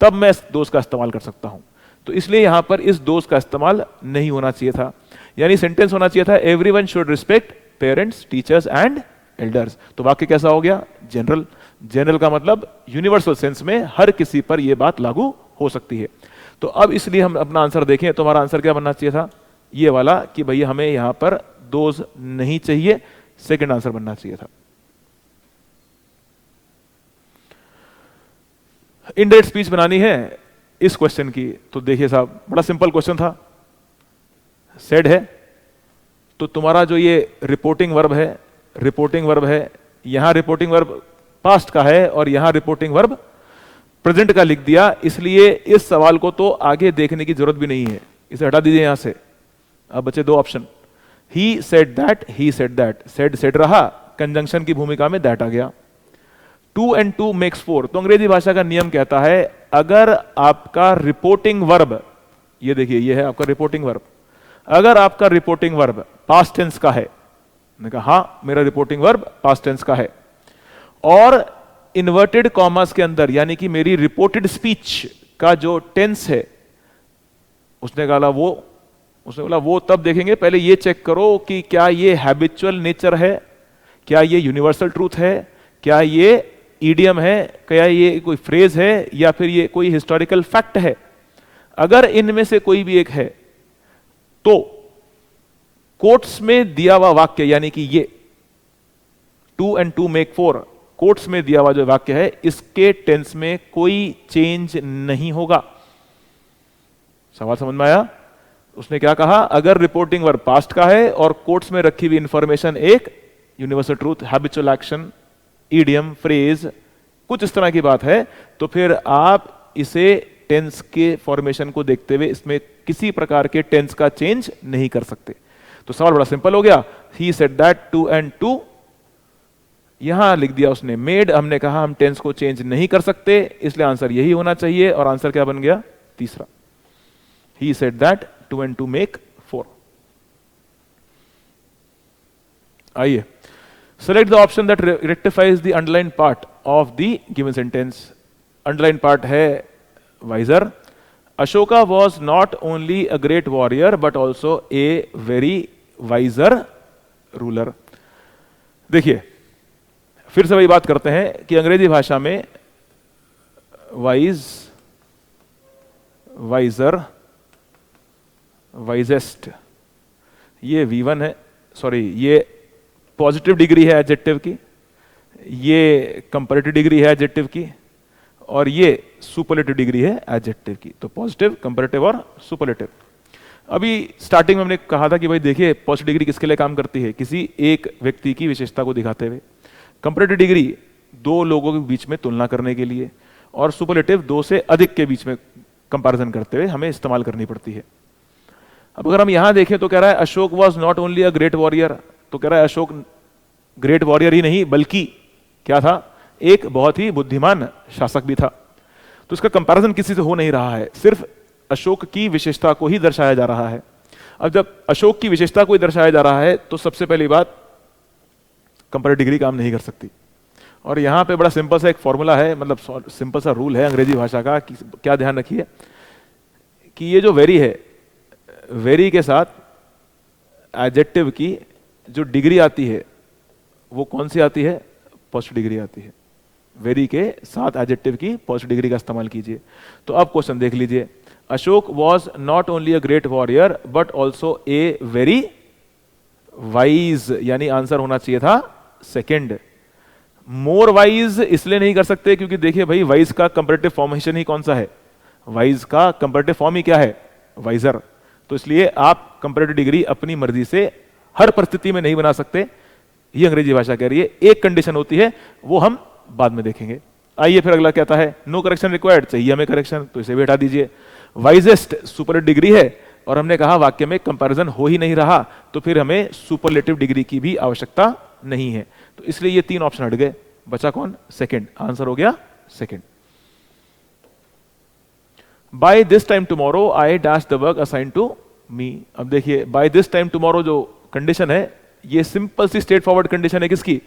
तब मैं इस दोष का इस्तेमाल कर सकता हूं। तो इसलिए यहां पर इस दोष का इस्तेमाल नहीं होना चाहिए था, यानी सेंटेंस होना चाहिए था everyone should respect parents, teachers and elders. तो वाक्य कैसा हो गया? जनरल। जनरल का मतलब यूनिवर्सल सेंस में हर किसी पर यह बात लागू हो सकती है। तो अब इसलिए हम अपना आंसर देखें तो हमारा आंसर क्या बनना चाहिए था? ये वाला कि भैया हमें यहां पर दोज नहीं चाहिए, सेकंड आंसर बनना चाहिए था। इनडायरेक्ट स्पीच बनानी है इस क्वेश्चन की, तो देखिए साहब बड़ा सिंपल क्वेश्चन था। सेड है तो तुम्हारा जो ये रिपोर्टिंग वर्ब है, यहां रिपोर्टिंग वर्ब पास्ट का है और यहां रिपोर्टिंग वर्ब प्रेजेंट का लिख दिया, इसलिए इस सवाल को तो आगे देखने की जरूरत भी नहीं है, इसे हटा दीजिए यहां से। अब बचे दो option, he said that, he said that. Said रहा, कंजंक्शन की भूमिका में दैट आ गया। 2 and 2 makes 4। तो अंग्रेजी भाषा का नियम कहता है अगर आपका रिपोर्टिंग वर्ब, ये देखिए ये है आपका रिपोर्टिंग वर्ब, अगर आपका रिपोर्टिंग वर्ब पास्ट टेंस का है, मैंने कहा हां मेरा रिपोर्टिंग वर्ब पास्ट टेंस का है, और इन्वर्टेड कॉमर्स के अंदर यानी कि मेरी रिपोर्टेड स्पीच का जो टेंस है, उसने बोला वो तब देखेंगे, पहले ये चेक करो कि क्या ये हैबिचुअल नेचर है, क्या ये यूनिवर्सल ट्रूथ है, क्या ये ईडियम है, क्या ये कोई फ्रेज है, या फिर ये कोई हिस्टोरिकल फैक्ट है। अगर इनमें से कोई भी एक है तो कोट्स में दिया हुआ वाक्य यानी कि ये 2 and 2 make 4 कोट्स में दिया हुआ जो वाक्य है, इसके टेंस में कोई चेंज नहीं होगा। सवाल समझ में आया? उसने क्या कहा? अगर रिपोर्टिंग वर्ब पास्ट का है और कोट्स में रखी हुई इंफॉर्मेशन एक universal truth, habitual action, idiom, phrase, कुछ इस तरह की बात है, तो फिर आप इसे टेंस के फॉर्मेशन को देखते हुए इसमें किसी प्रकार के टेंस का चेंज नहीं कर सकते। तो सवाल बड़ा सिंपल हो गया। ही सेड दैट 2 and 2, यहां लिख दिया उसने मेड, हमने कहा हम टेंस को चेंज नहीं कर सकते, इसलिए आंसर यही होना चाहिए, और आंसर क्या बन गया? तीसरा। He said that 2 and 2 make 4। आइए, select the option that rectifies the underlined part of the given sentence। underlined part है wiser। Ashoka was not only a great warrior but also a very wiser ruler। देखिए फिर से वही बात करते हैं कि अंग्रेजी भाषा में वाइज, वाइजर, वाइजेस्ट, ये V1 है, सॉरी ये पॉजिटिव डिग्री है एडजेक्टिव की, ये कंपैरेटिव डिग्री है एडजेक्टिव की, और ये सुपरलेटिव डिग्री है एडजेक्टिव की। तो पॉजिटिव, कंपैरेटिव और सुपरलेटिव। अभी स्टार्टिंग में हमने कहा था कि भाई देखिए पॉजिटिव डिग्री किसके लिए काम करती है? किसी एक व्यक्ति की विशेषता को दिखाते हुए। कंपैरेटिव डिग्री दो लोगों के बीच में तुलना करने के लिए, और सुपरलेटिव दो से अधिक के बीच में कंपैरिजन करते हुए हमें इस्तेमाल करनी पड़ती है। अब अगर हम यहां देखें तो कह रहा है Ashok was not only a great warrior, तो कह रहा है अशोक ग्रेट वॉरियर ही नहीं बल्कि क्या था? एक बहुत ही बुद्धिमान शासक भी था। तो इसका कंपैरिजन किसी से हो नहीं रहा है, सिर्फ अशोक की विशेषता को ही दर्शाया जा रहा है। अब जब अशोक की विशेषता को ही दर्शाया जा रहा है तो सबसे पहली बात कंपैरेटिव डिग्री काम नहीं कर सकती। और यहां पे बड़ा सिंपल सा एक फॉर्मूला है, मतलब सिंपल सा रूल है अंग्रेजी भाषा का कि क्या ध्यान रखिए कि ये जो वेरी है, वेरी के साथ एडजेक्टिव की जो डिग्री आती है वो कौन सी आती है? पॉजिटिव डिग्री आती है। वेरी के साथ एडजेक्टिव की पॉजिटिव डिग्री का इस्तेमाल कीजिए। तो अब क्वेश्चन देख लीजिए, Ashok was not only a great warrior but also a very wise, यानी आंसर होना चाहिए था सेकेंड। मोर वाइज इसलिए नहीं कर सकते क्योंकि देखिए भाई वाइज का कंपैरेटिव फॉर्मेशन ही कौन सा है? वाइज का कंपैरेटिव फॉर्म ही क्या है? वाइजर। तो इसलिए आप कंपैरेटिव डिग्री अपनी मर्जी से हर परिस्थिति में नहीं बना सकते, ये अंग्रेजी भाषा कह रही है। एक कंडीशन होती है, वो हम बाद में देखेंगे। आइए फिर अगला कहता है नो करेक्शन रिक्वायर्ड, चाहिए हमें करेक्शन, तो इसे भी हटा दीजिए। वाइजेस्ट सुपरलेटिव डिग्री है और हमने कहा वाक्य में कंपैरिजन हो ही नहीं रहा, तो फिर हमें सुपरलेटिव डिग्री की भी आवश्यकता नहीं है। तो इसलिए ये 3 ऑप्शन हट गए, बचा कौन? सेकंड। आंसर हो गया second. By this time tomorrow I dash the work assign to me. अब देखिए बाय दिस टाइम टुमारो जो कंडीशन है, ये सिंपल सी स्ट्रेट फॉरवर्ड कंडीशन है किसकी?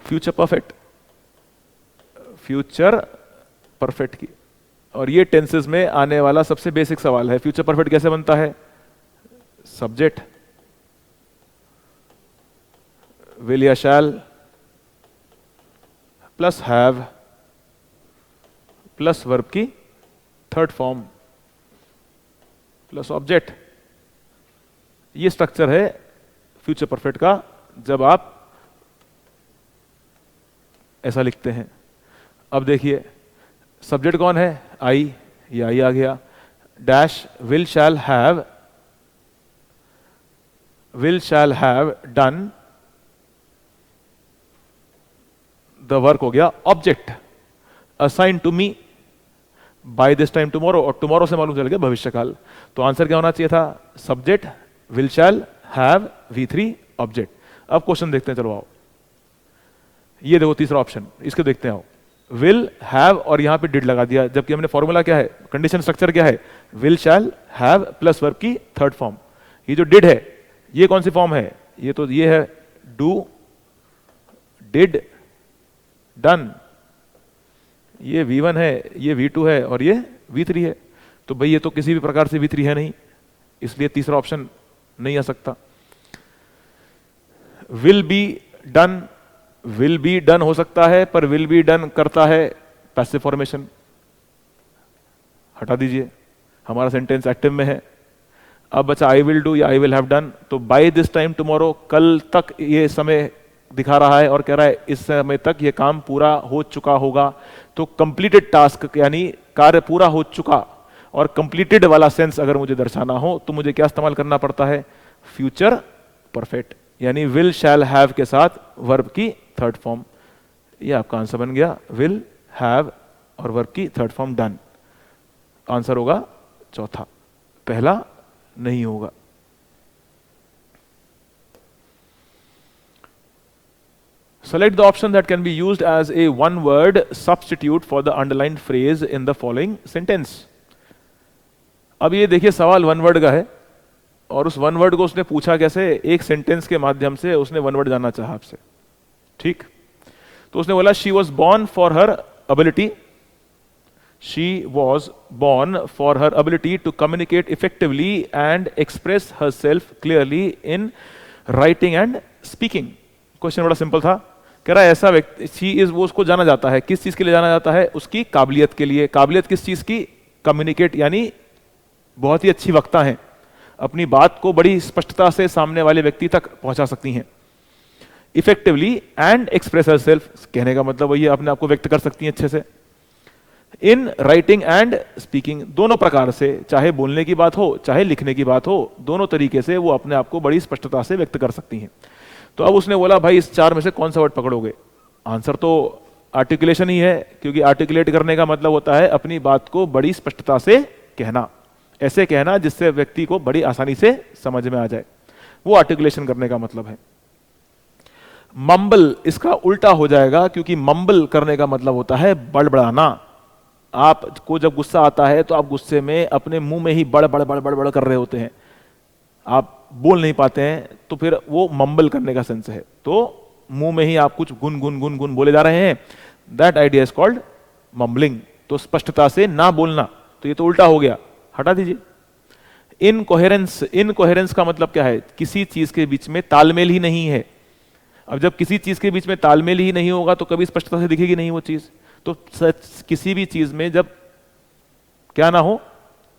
फ्यूचर परफेक्ट, फ्यूचर परफेक्ट की। और ये टेंसेस में आने वाला सबसे बेसिक सवाल है, फ्यूचर परफेक्ट कैसे बनता है? सब्जेक्ट विल या शैल प्लस हैव प्लस वर्ब की थर्ड फॉर्म प्लस ऑब्जेक्ट। ये स्ट्रक्चर है फ्यूचर परफेक्ट का जब आप ऐसा लिखते हैं। अब देखिए सब्जेक्ट कौन है? आई, ये आई आ गया। Dash will shall have done the work हो गया object assign to me by this time tomorrow, और टुमारो से मालूम चल गया भविष्यकाल। तो आंसर क्या होना चाहिए था? Subject will shall have V3 object. अब क्वेश्चन देखते हैं, चलो आओ। ये देखो तीसरा ऑप्शन, इसके देखते हैं आओ। विल हैव और यहां पे डिड लगा दिया, जबकि हमने फॉर्मूला क्या है, कंडीशन स्ट्रक्चर क्या है? Will shall have plus verb की थर्ड फॉर्म। ये जो डिड है ये कौन सी फॉर्म है? ये तो ये है डू, डिड, डन। ये V1 है, ये V2 है और ये V3 है। तो भाई ये तो किसी भी प्रकार से V3 है नहीं, इसलिए तीसरा ऑप्शन नहीं आ सकता। विल बी डन हो सकता है, पर विल बी डन करता है पैसिव फॉर्मेशन, हटा दीजिए, हमारा सेंटेंस एक्टिव में है। अब बचा आई विल डू या आई विल हैव डन। तो बाय दिस टाइम टुमारो, कल तक ये समय दिखा रहा है और कह रहा है इस समय तक ये काम पूरा हो चुका होगा। तो कंप्लीटेड टास्क यानी कार्य पूरा हो चुका, और कंप्लीटेड वाला सेंस अगर मुझे दर्शाना हो तो मुझे क्या इस्तेमाल करना पड़ता है? फ्यूचर परफेक्ट, यानी विल शैल हैव के साथ वर्ब की थर्ड फॉर्म। ये आपका आंसर बन गया, विल हैव और वर्ब की थर्ड फॉर्म डन। आंसर होगा चौथा, पहला नहीं होगा। Select the option that can be used as a one-word substitute for the underlined phrase in the following sentence. अब ये देखिए सवाल वन वर्ड का है, और उस वन वर्ड को उसने पूछा कैसे? एक सेंटेंस के माध्यम से उसने वन वर्ड जानना चाहा आपसे, ठीक? तो उसने बोला she was born for her ability, she was born for her ability to communicate effectively and express herself clearly in writing and speaking. Question बड़ा सिंपल था, कह रहा है ऐसा व्यक्ति, शी इज, वो उसको जाना जाता है, किस चीज के लिए जाना जाता है? उसकी काबिलियत के लिए। काबिलियत किस चीज की? कम्युनिकेट, यानी बहुत ही अच्छी वक्ता हैं, अपनी बात को बड़ी स्पष्टता से सामने वाले व्यक्ति तक पहुंचा सकती हैं। इफेक्टिवली एंड एक्सप्रेस हरसेल्फ, कहने का मतलब वही है, अपने आप को व्यक्त कर सकती हैं अच्छे से। इन राइटिंग एंड स्पीकिंग, दोनों प्रकार से, चाहे बोलने की बात हो चाहे लिखने की बात हो, दोनों तरीके से वो अपने आप को बड़ी स्पष्टता से व्यक्त कर सकती हैं। तो अब उसने बोला भाई इस चार में से कौन सा वर्ड पकड़ोगे? आंसर तो आर्टिकुलेशन ही है, क्योंकि आर्टिकुलेट करने का मतलब होता है अपनी बात को बड़ी स्पष्टता से कहना, ऐसे कहना जिससे व्यक्ति को बड़ी आसानी से समझ में आ जाए, वो आर्टिकुलेशन करने का मतलब है। मम्बल इसका उल्टा हो जाएगा, क्योंकि मम्बल करने का मतलब होता है बड़बड़ाना। आपको जब गुस्सा आता है तो आप गुस्से में अपने मुंह में ही बड़ बड़ बड़ बड़ बड़ कर रहे होते हैं, आप बोल नहीं पाते हैं, तो फिर वो मम्बल करने का सेंस है। तो मुंह में ही आप कुछ गुन गुन गुन गुन बोले जा रहे हैं, that idea is called mumbling. तो स्पष्टता से ना बोलना, तो ये तो उल्टा हो गया, हटा दीजिए। इनकोहेरेंस, इनकोहेरेंस का मतलब क्या है? किसी चीज के बीच में तालमेल ही नहीं है। अब जब किसी चीज के बीच में तालमेल ही नहीं होगा तो कभी स्पष्टता से दिखेगी नहीं वो चीज। तो किसी भी चीज में जब क्या ना हो,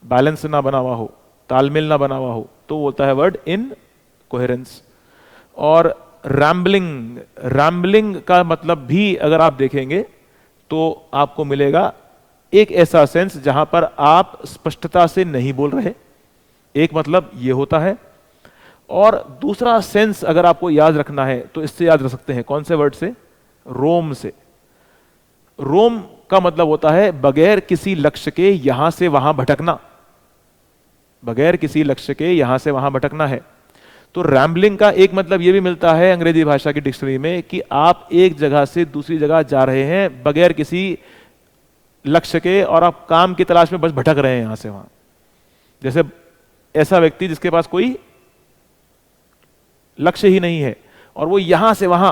बैलेंस ना बना हुआ हो, तालमेल ना बना हुआ हो, तो बोलता है वर्ड इन कोहेरेंस। और रैम्बलिंग, रैम्बलिंग का मतलब भी अगर आप देखेंगे तो आपको मिलेगा एक ऐसा सेंस जहां पर आप स्पष्टता से नहीं बोल रहे, एक मतलब ये होता है। और दूसरा सेंस अगर आपको याद रखना है तो इससे याद रख सकते हैं, कौन से वर्ड से? रोम से। रोम का मतलब होता है बगैर किसी लक्ष्य के यहां से वहां भटकना, बगैर किसी लक्ष्य के यहां से वहां भटकना है। तो रैम्बलिंग का एक मतलब यह भी मिलता है अंग्रेजी भाषा की डिक्शनरी में कि आप एक जगह से दूसरी जगह जा रहे हैं बगैर किसी लक्ष्य के, और आप काम की तलाश में बस भटक रहे हैं यहां से वहां। जैसे ऐसा व्यक्ति जिसके पास कोई लक्ष्य ही नहीं है और वो यहां से वहां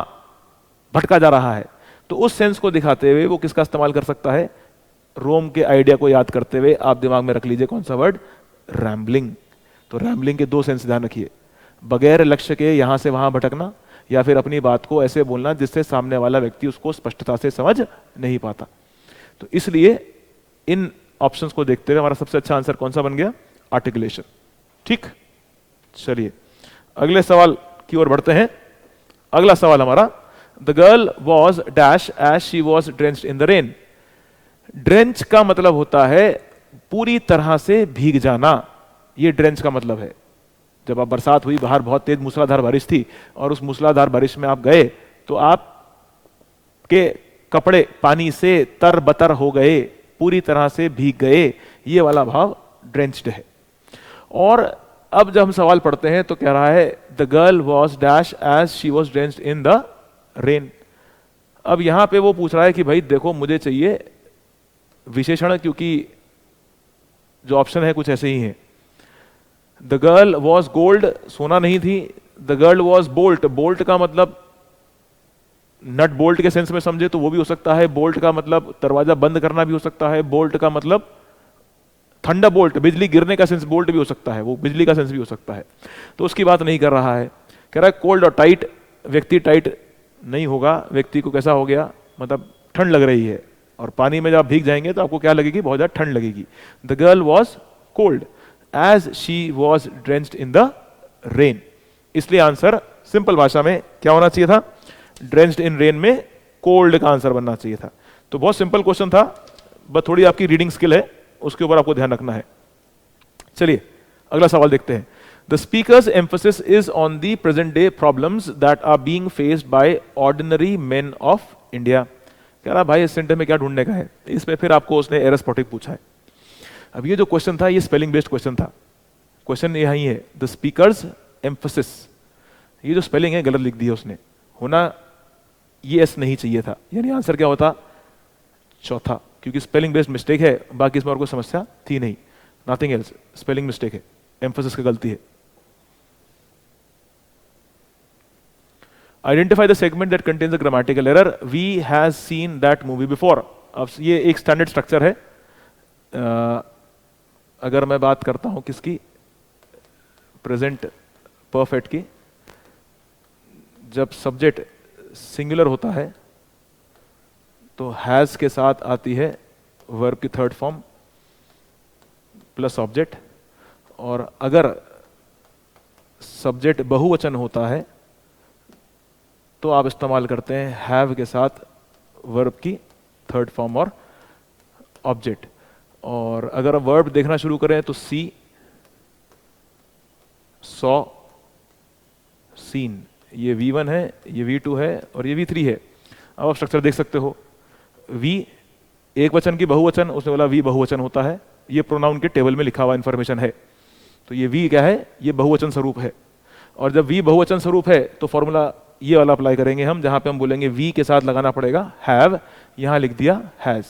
भटका जा रहा है, तो उस सेंस को दिखाते हुए वो किसका इस्तेमाल कर सकता है? रोम के आइडिया को याद करते हुए आप दिमाग में रख लीजिए कौन सा वर्ड? रैम्बलिंग। तो रैम्बलिंग के दो सेंस ध्यान रखिए, बगैर लक्ष्य के यहां से वहां भटकना, या फिर अपनी बात को ऐसे बोलना जिससे सामने वाला व्यक्ति उसको स्पष्टता से समझ नहीं पाता। तो इसलिए इन ऑप्शंस को देखते हुए हमारा सबसे अच्छा आंसर कौन सा बन गया? आर्टिकुलेशन। ठीक, चलिए अगले सवाल की ओर बढ़ते हैं। अगला सवाल हमारा, the girl was dash as she was drenched in the rain. Drench का मतलब होता है पूरी तरह से भीग जाना, ये ड्रेंच का मतलब है। जब आप बरसात हुई, बाहर बहुत तेज मूसलाधार बारिश थी और उस मूसलाधार बारिश में आप गए तो आप के कपड़े पानी से तरबतर हो गए, पूरी तरह से भीग गए, ये वाला भाव ड्रेंच्ड है। और अब जब हम सवाल पढ़ते हैं तो कह रहा है the girl was dash as she was drenched in the rain. अब यहां पे वो पूछ रहा है कि भाई देखो मुझे चाहिए विशेषण, क्योंकि जो ऑप्शन है कुछ ऐसे ही है। द गर्ल वॉज गोल्ड, सोना नहीं थी। The girl was bolt, bolt का मतलब नट बोल्ट के सेंस में समझे तो वो भी हो सकता है। बोल्ट का मतलब दरवाजा बंद करना भी हो सकता है। बोल्ट का मतलब थंडर बोल्ट, बिजली गिरने का सेंस बोल्ट भी हो सकता है, वो बिजली का सेंस भी हो सकता है। तो उसकी बात नहीं कर रहा है, कह रहा है कोल्ड और टाइट। व्यक्ति टाइट नहीं होगा, व्यक्ति को कैसा हो गया? मतलब ठंड लग रही है, और पानी में जब आप भीग जाएंगे तो आपको क्या लगेगी? बहुत ज्यादा ठंड लगेगी। The girl was cold as she was drenched in the rain. इसलिए आंसर सिंपल भाषा में क्या होना चाहिए था? ड्रेंच्ड इन रेन में कोल्ड का आंसर बनना चाहिए था। तो बहुत सिंपल क्वेश्चन था, बस थोड़ी आपकी रीडिंग स्किल है उसके ऊपर आपको ध्यान रखना है। चलिए अगला सवाल देखते हैं। The speakers emphasis is on the present day problems that are being faced by ordinary men of India. कह रहा भाई इस सेंटेंस में क्या ढूंढने का है? इसमें फिर आपको उसने एरिस्टोटिल पूछा है। अब ये जो क्वेश्चन था ये स्पेलिंग बेस्ड क्वेश्चन था। क्वेश्चन यही है, द स्पीकर्स एम्फोसिस, ये जो स्पेलिंग है गलत लिख दी है उसने, होना ये एस नहीं चाहिए था, यानी आंसर क्या होता? चौथा, क्योंकि स्पेलिंग बेस्ड मिस्टेक है, बाकी इसमें और कोई समस्या थी नहीं, नथिंग एल्स, स्पेलिंग मिस्टेक है, एम्फोसिस की गलती है। Identify the segment that contains a grammatical error, we has seen that movie before. अब ये एक स्टैंडर्ड स्ट्रक्चर है। अगर मैं बात करता हूं किसकी? प्रेजेंट परफेक्ट की, जब सब्जेक्ट सिंगुलर होता है तो हैज के साथ आती है वर्ब की थर्ड फॉर्म प्लस ऑब्जेक्ट, और अगर सब्जेक्ट बहुवचन होता है तो आप इस्तेमाल करते हैं हैव के साथ वर्ब की थर्ड फॉर्म और ऑब्जेक्ट। और अगर आप वर्ब देखना शुरू करें तो सी, सॉ, सीन, ये V1 है, ये V2 है और ये V3 है। अब आप स्ट्रक्चर देख सकते हो, V एक वचन की बहुवचन, उसने बोला V बहुवचन होता है, ये प्रोनाउन के टेबल में लिखा हुआ इंफॉर्मेशन है, तो ये V क्या है? ये बहुवचन स्वरूप है। और जब V बहुवचन स्वरूप है तो फॉर्मूला ये वाला अप्लाई करेंगे हम, जहां पे हम बोलेंगे V के साथ लगाना पड़ेगा हैव, यहां लिख दिया हैज,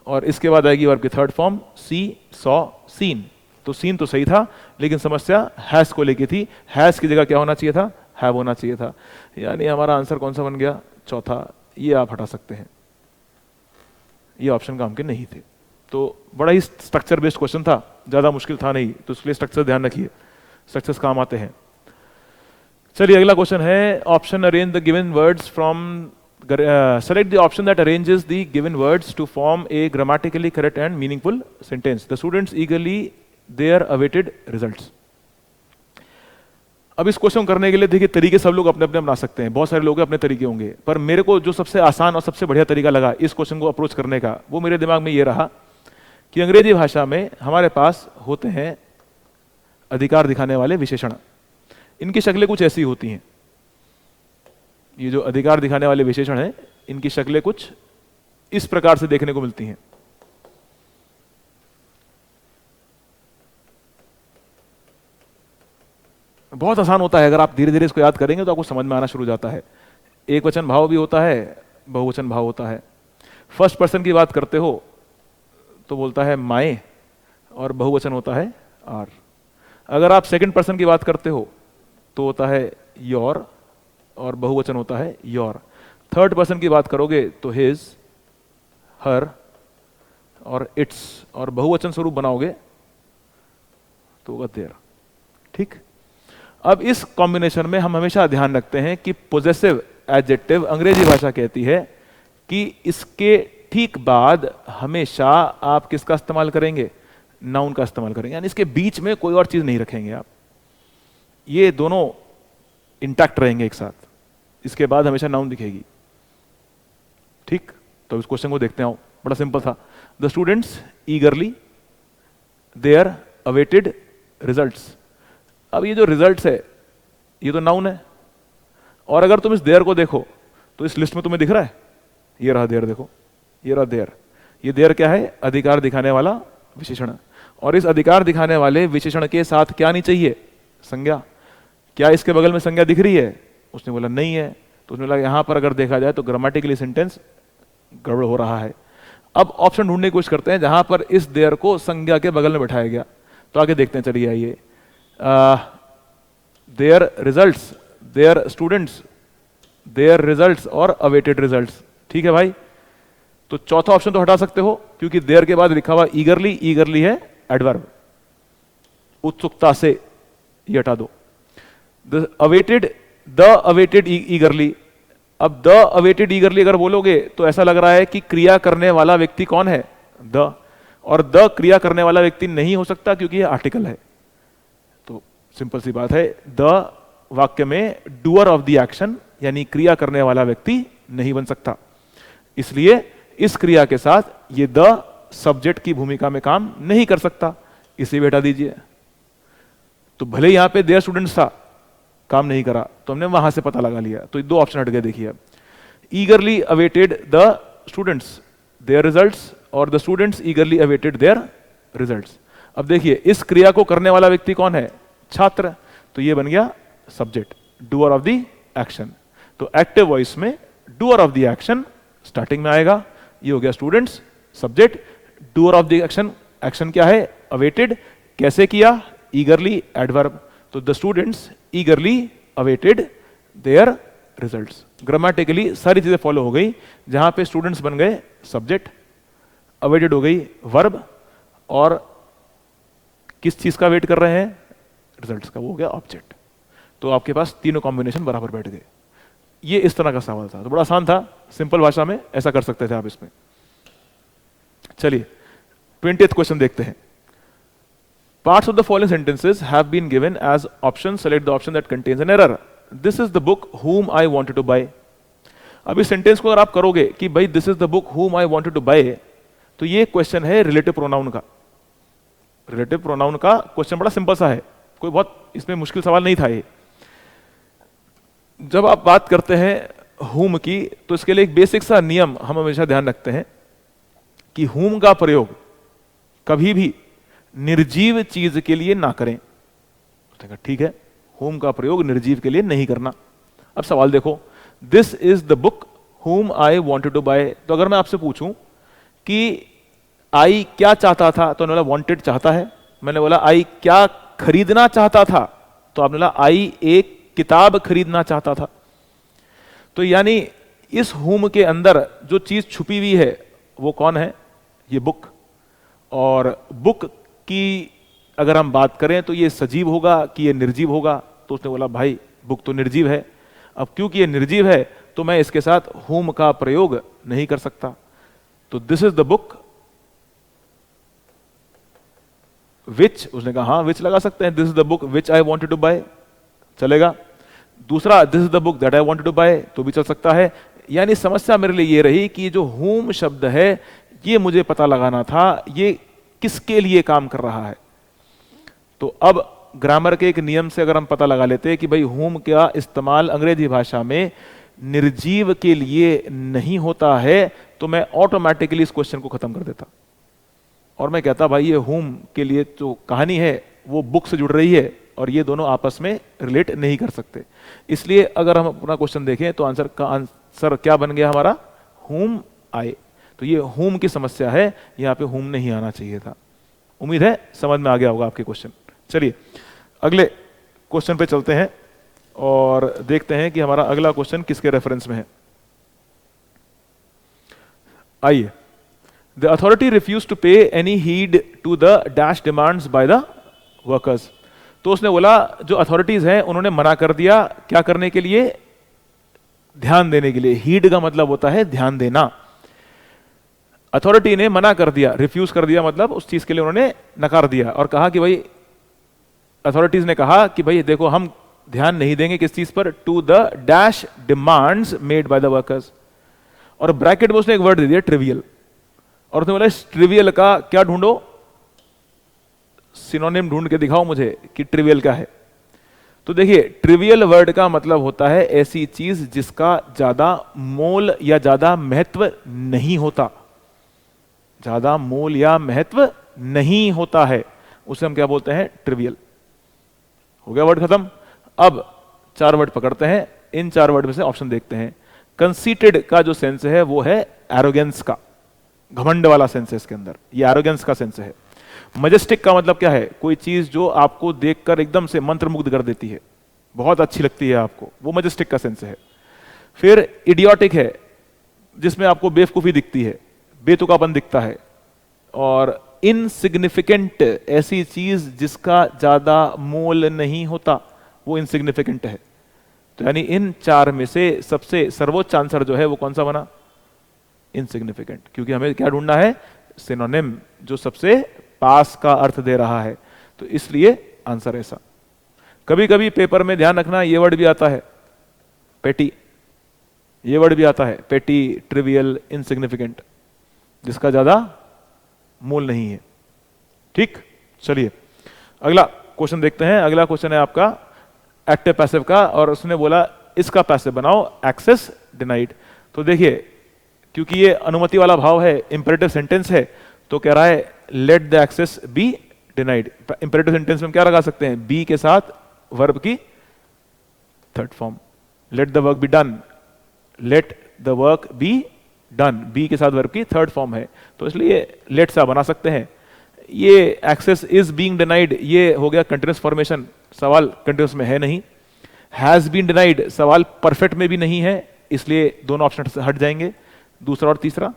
और इसके बाद आएगी वर्ब की third form see, saw, seen. तो सीन तो सही था, लेकिन समस्या हैज को लेके थी। हैज की जगह क्या होना चाहिए था? हैव होना चाहिए था। यानी हमारा आंसर कौन सा बन गया? चौथा। ये आप हटा सकते हैं, ये ऑप्शन काम के नहीं थे। तो बड़ा ही स्ट्रक्चर बेस्ड क्वेश्चन था, ज्यादा मुश्किल था नहीं, तो इसलिए स्ट्रक्चर ध्यान रखिए, स्ट्रक्चर्स काम आते हैं। चलिए अगला क्वेश्चन है, option arrange the given words from, select the option that arranges the given words to form a grammatically correct and meaningful sentence. The students eagerly their awaited results. अब इस क्वेश्चन करने के लिए देखिए तरीके सब लोग अपने अपने बना सकते हैं, बहुत सारे लोग अपने तरीके होंगे, पर मेरे को जो सबसे आसान और सबसे बढ़िया तरीका लगा इस क्वेश्चन को अप्रोच करने का, वो मेरे दिमाग में ये रहा कि अंग्रेजी भाषा में हमारे पास होते हैं अधिकार दिखाने वाले विशेषण। इनकी शक्लें कुछ ऐसी होती हैं। ये जो अधिकार दिखाने वाले विशेषण हैं, इनकी शक्लें कुछ इस प्रकार से देखने को मिलती हैं। बहुत आसान होता है, अगर आप धीरे धीरे इसको याद करेंगे तो आपको समझ में आना शुरू हो जाता है। एक वचन भाव भी होता है, बहुवचन भाव होता है। फर्स्ट पर्सन की बात करते हो तो बोलता है माए, और बहुवचन होता है आर। अगर आप सेकंड पर्सन की बात करते हो तो होता है योर, और बहुवचन होता है योर। थर्ड पर्सन की बात करोगे तो हिज, हर और इट्स, और बहुवचन स्वरूप बनाओगे तो होगा देयर। ठीक। अब इस कॉम्बिनेशन में हम हमेशा ध्यान रखते हैं कि पोजेसिव एडजेक्टिव, अंग्रेजी भाषा कहती है कि इसके ठीक बाद हमेशा आप किसका इस्तेमाल करेंगे? नाउन का इस्तेमाल करेंगे, यानी इसके बीच में कोई और चीज नहीं रखेंगे आप। ये दोनों इंटैक्ट रहेंगे एक साथ, इसके बाद हमेशा नाउन दिखेगी। ठीक। तो इस क्वेश्चन को देखते हैं, बड़ा सिंपल था। The students eagerly their awaited results. अब ये जो रिजल्ट्स है ये तो नाउन है, और अगर तुम इस देयर को देखो तो इस लिस्ट में तुम्हें दिख रहा है, ये रहा देयर, देखो ये रहा देयर। ये देयर क्या है? अधिकार दिखाने वाला विशेषण। और इस अधिकार दिखाने वाले विशेषण के साथ क्या नहीं चाहिए? संज्ञा। क्या इसके बगल में संज्ञा दिख रही है? उसने बोला नहीं है। तो उसने बोला यहां पर अगर देखा जाए तो ग्रामेटिकली सेंटेंस गड़बड़ हो रहा है। अब ऑप्शन ढूंढने की कोशिश करते हैं जहां पर इस देयर को संज्ञा के बगल में बैठाया गया। तो आगे देखते हैं, चलिए आइए। Their results, their students, their results और अवेटेड रिजल्ट्स। ठीक है भाई। तो चौथा ऑप्शन तो हटा सकते हो, क्योंकि देयर के बाद लिखा हुआ ईगरली, ईगरली है एडवर्ब, उत्सुकता से, ये हटा दो। The awaited ईगरली। अब द अवेटेड ईगरली अगर बोलोगे तो ऐसा लग रहा है कि क्रिया करने वाला व्यक्ति कौन है? द। और द क्रिया करने वाला व्यक्ति नहीं हो सकता क्योंकि यह आर्टिकल है। तो सिंपल सी बात है, द वाक्य में डूअर ऑफ द एक्शन यानी क्रिया करने वाला व्यक्ति नहीं बन सकता। इसलिए इस क्रिया के साथ ये द सब्जेक्ट की भूमिका में काम नहीं कर सकता, इसे भी हटा दीजिए। तो भले यहां पे देयर स्टूडेंट्स था, काम नहीं करा, तो हमने वहां से पता लगा लिया। तो दो ऑप्शन हट गए, देखिए। Eagerly awaited the students their results, और the students eagerly awaited their results. अब देखिए इस क्रिया को करने वाला व्यक्ति कौन है? छात्र। तो ये बन गया subject, doer of the action. तो एक्टिव वॉइस में doer of the action starting में आएगा। ये हो गया students subject, doer of the action, action क्या है? अवेटेड। कैसे किया? Eagerly adverb. तो the students eagerly awaited their results. Grammatically सारी चीजें फॉलो हो गई। जहां पे स्टूडेंट्स बन गए सब्जेक्ट, अवेटेड हो गई वर्ब, और किस चीज का वेट कर रहे हैं? रिजल्ट्स का, वो हो गया ऑब्जेक्ट। तो आपके पास तीनों कॉम्बिनेशन बराबर बैठ गए। ये इस तरह का सवाल था, तो बड़ा आसान था, सिंपल भाषा में ऐसा कर सकते थे आप इसमें। चलिए 20th क्वेश्चन देखते हैं। Parts of the following sentences have been given as options. Select the option that contains an error. This is the book whom I wanted to buy. अब इस सेंटेंस को अगर आप करोगे कि भाई this is the book whom I wanted to buy, तो ये क्वेश्चन है रिलेटिव प्रोनाउन का। रिलेटिव प्रोनाउन का क्वेश्चन बड़ा सिंपल सा है, कोई बहुत इसमें मुश्किल सवाल नहीं था ये। जब आप बात करते हैं whom की, तो इसके लिए एक बेसिक सा नियम हम हमेशा ध्यान रखते हैं कि whom का प्रयोग कभी भी निर्जीव चीज के लिए ना करें। ठीक है, whom का प्रयोग निर्जीव के लिए नहीं करना। अब सवाल देखो, this is the book whom I wanted to buy। तो अगर मैं आपसे पूछूं कि आई क्या चाहता था, तो उन्होंने वांटेड चाहता है। मैंने बोला आई क्या खरीदना चाहता था, तो आपने बोला आई एक किताब खरीदना चाहता था। तो यानी इस whom के अंदर जो चीज छुपी हुई है वो कौन है? ये बुक। और बुक की अगर हम बात करें तो ये सजीव होगा कि ये निर्जीव होगा? तो उसने बोला भाई बुक तो निर्जीव है। अब क्योंकि ये निर्जीव है तो मैं इसके साथ whom का प्रयोग नहीं कर सकता। तो this is the book which, उसने कहा हाँ विच लगा सकते हैं, this is the book which I wanted to buy, चलेगा। दूसरा this is the book that I wanted to buy, तो भी चल सकता है। यानी समस्या मेरे लिए ये रही कि जो whom शब्द है ये मुझे पता लगाना था ये किसके लिए काम कर रहा है। तो अब ग्रामर के एक नियम से अगर हम पता लगा लेते हैं कि भाई whom का इस्तेमाल अंग्रेजी भाषा में निर्जीव के लिए नहीं होता है, तो मैं ऑटोमेटिकली इस क्वेश्चन को खत्म कर देता और मैं कहता भाई ये whom के लिए जो कहानी है वो बुक से जुड़ रही है और ये दोनों आपस में रिलेट नहीं कर सकते। इसलिए अगर हम अपना क्वेश्चन देखें तो आंसर का आंसर क्या बन गया हमारा, whom आए। तो ये whom की समस्या है, यहाँ पे whom नहीं आना चाहिए था। उम्मीद है समझ में आ गया होगा आपके क्वेश्चन। चलिए अगले क्वेश्चन पे चलते हैं और देखते हैं कि हमारा अगला क्वेश्चन किसके रेफरेंस में है। आइए, the authority refuse to pay any heed to the dash demands by the workers. तो उसने बोला जो अथॉरिटीज हैं उन्होंने मना कर दिया क्या करने के लिए, ध्यान देने के लिए। हीड का मतलब होता है ध्यान देना। अथॉरिटी ने मना कर दिया, रिफ्यूज कर दिया मतलब उस चीज के लिए उन्होंने नकार दिया और कहा कि भाई, अथॉरिटीज ने कहा कि भाई देखो हम ध्यान नहीं देंगे किस चीज पर, to the dash demands made by the workers. और ब्रैकेट में उसने एक वर्ड दे दिया ट्रिवियल, और उसने बोला इस ट्रिवियल का क्या ढूंढो, सिनोनिम ढूंढ के दिखाओ मुझे कि ट्रिवियल क्या है। तो देखिए ट्रिवियल वर्ड का मतलब होता है ऐसी चीज जिसका ज्यादा मोल या ज्यादा महत्व नहीं होता, ज्यादा मोल या महत्व नहीं होता है, उसे हम क्या बोलते हैं, ट्रिवियल। हो गया वर्ड खत्म। अब 4 वर्ड पकड़ते हैं, इन 4 वर्ड में से ऑप्शन देखते हैं। कंसीटेड का जो सेंस है वो है एरोगेंस का, घमंड वाला सेंस है इसके अंदर, ये एरोगेंस का सेंस है। मजेस्टिक का मतलब क्या है, कोई चीज जो आपको देखकर एकदम से मंत्रमुग्ध कर देती है, बहुत अच्छी लगती है आपको, वो मजेस्टिक का सेंस है। फिर इडियोटिक है, जिसमें आपको बेवकूफी दिखती है, बेतुकापन दिखता है। और इनसिग्निफिकेंट, ऐसी चीज जिसका ज्यादा मोल नहीं होता, वो इनसिग्निफिकेंट है। तो यानी इन 4 में से सबसे सर्वोच्च आंसर जो है वो कौन सा बना, इनसिग्निफिकेंट, क्योंकि हमें क्या ढूंढना है, सिनोनिम जो सबसे पास का अर्थ दे रहा है। तो इसलिए आंसर ऐसा। कभी कभी पेपर में ध्यान रखना ये वर्ड भी आता है, पेटी, ये वर्ड भी आता है, पेटी, ट्रिवियल, इनसिग्निफिकेंट, जिसका ज्यादा मोल नहीं है। ठीक, चलिए अगला क्वेश्चन देखते हैं। अगला क्वेश्चन है आपका एक्टिव पैसिव का, और उसने बोला इसका पैसिव बनाओ, एक्सेस डिनाइड। तो देखिए क्योंकि ये अनुमति वाला भाव है, इंपेरेटिव सेंटेंस है, तो कह रहा है let the access be denied. Imperative sentence में हम क्या लगा सकते हैं, बी के साथ वर्ब की third form, let the work be done, let the work be done, be के साथ वर्ब की थर्ड फॉर्म है, तो इसलिए लेट सा बना सकते हैं। ये एक्सेस इज बीइंग डिनाइड, ये हो गया कंटिन्यूअस फॉर्मेशन, सवाल कंटिन्यूअस में है नहीं। हैज बीन डिनाइड, सवाल परफेक्ट में भी नहीं है, इसलिए दोनों ऑप्शन हट जाएंगे, दूसरा और तीसरा।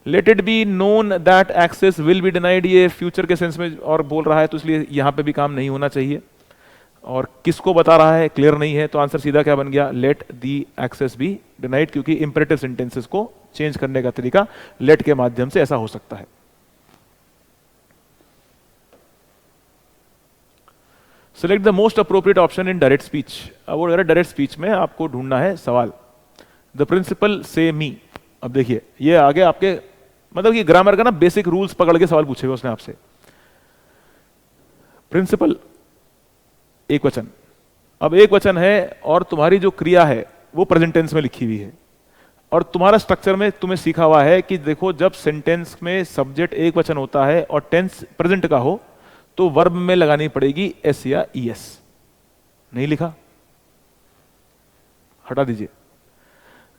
Let it be known that access will be denied, ये फ्यूचर के सेंस में और बोल रहा है, तो इसलिए यहां पे भी काम नहीं होना चाहिए। और किसको बता रहा है, क्लियर नहीं है, तो आंसर सीधा क्या बन गया, let the access be denied, क्योंकि इंपेरेटिव सेंटेंसेस को चेंज करने का तरीका लेट के माध्यम से ऐसा हो सकता है। Select the most appropriate option in direct speech. अब वो डायरेक्ट स्पीच में आपको ढूंढना है सवाल, द प्रिंसिपल से मी। अब देखिए ये आगे आपके मतलब कि ग्रामर का ना बेसिक रूल्स पकड़ के सवाल पूछेगा उसने आपसे। प्रिंसिपल एक वचन, अब एक वचन है और तुम्हारी जो क्रिया है वो प्रेजेंट टेंस में लिखी हुई है, और तुम्हारा स्ट्रक्चर में तुम्हें सीखा हुआ है कि देखो जब सेंटेंस में सब्जेक्ट एक वचन होता है और टेंस प्रेजेंट का हो तो वर्ब में लगानी पड़ेगी एस या ईएस। नहीं लिखा, हटा दीजिए।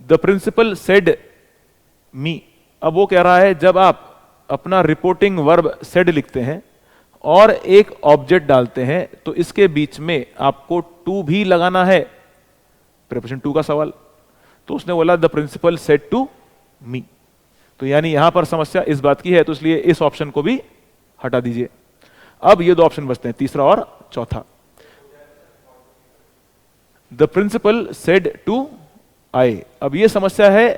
द प्रिंसिपल सेड मी, अब वो कह रहा है जब आप अपना रिपोर्टिंग वर्ब सेड लिखते हैं और एक ऑब्जेक्ट डालते हैं तो इसके बीच में आपको टू भी लगाना है, प्रीपोजिशन टू का सवाल। तो उसने बोला the principal said to me, तो यानी यहां पर समस्या इस बात की है, तो इसलिए इस ऑप्शन को भी हटा दीजिए। अब ये 2 ऑप्शन बचते हैं, तीसरा और चौथा। द प्रिंसिपल सेड टू आई, अब ये समस्या है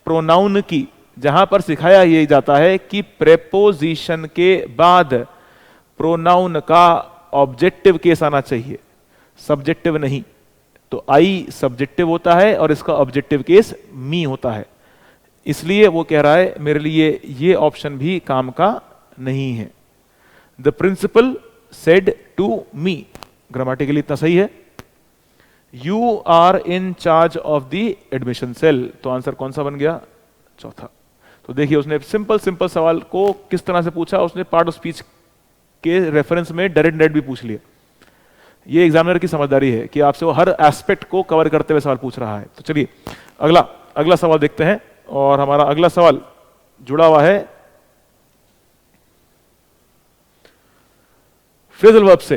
प्रोनाउन की, जहां पर सिखाया ये जाता है कि प्रेपोजिशन के बाद प्रोनाउन का ऑब्जेक्टिव केस आना चाहिए, सब्जेक्टिव नहीं। तो आई सब्जेक्टिव होता है और इसका ऑब्जेक्टिव केस मी होता है, इसलिए वो कह रहा है मेरे लिए ये ऑप्शन भी काम का नहीं है। The principal said to me, grammatically इतना सही है। You are in charge of the admission cell, तो आंसर कौन सा बन गया? चौथा। तो देखिए उसने सिंपल सिंपल सवाल को किस तरह से पूछा, उसने पार्ट ऑफ स्पीच के रेफरेंस में डायरेक्ट नेट भी पूछ लिया। ये एग्जामिनर की समझदारी है कि आपसे वो हर एस्पेक्ट को कवर करते हुए सवाल पूछ रहा है। तो चलिए अगला सवाल देखते हैं, और हमारा अगला सवाल जुड़ा हुआ है फ्रेजल वर्ब से।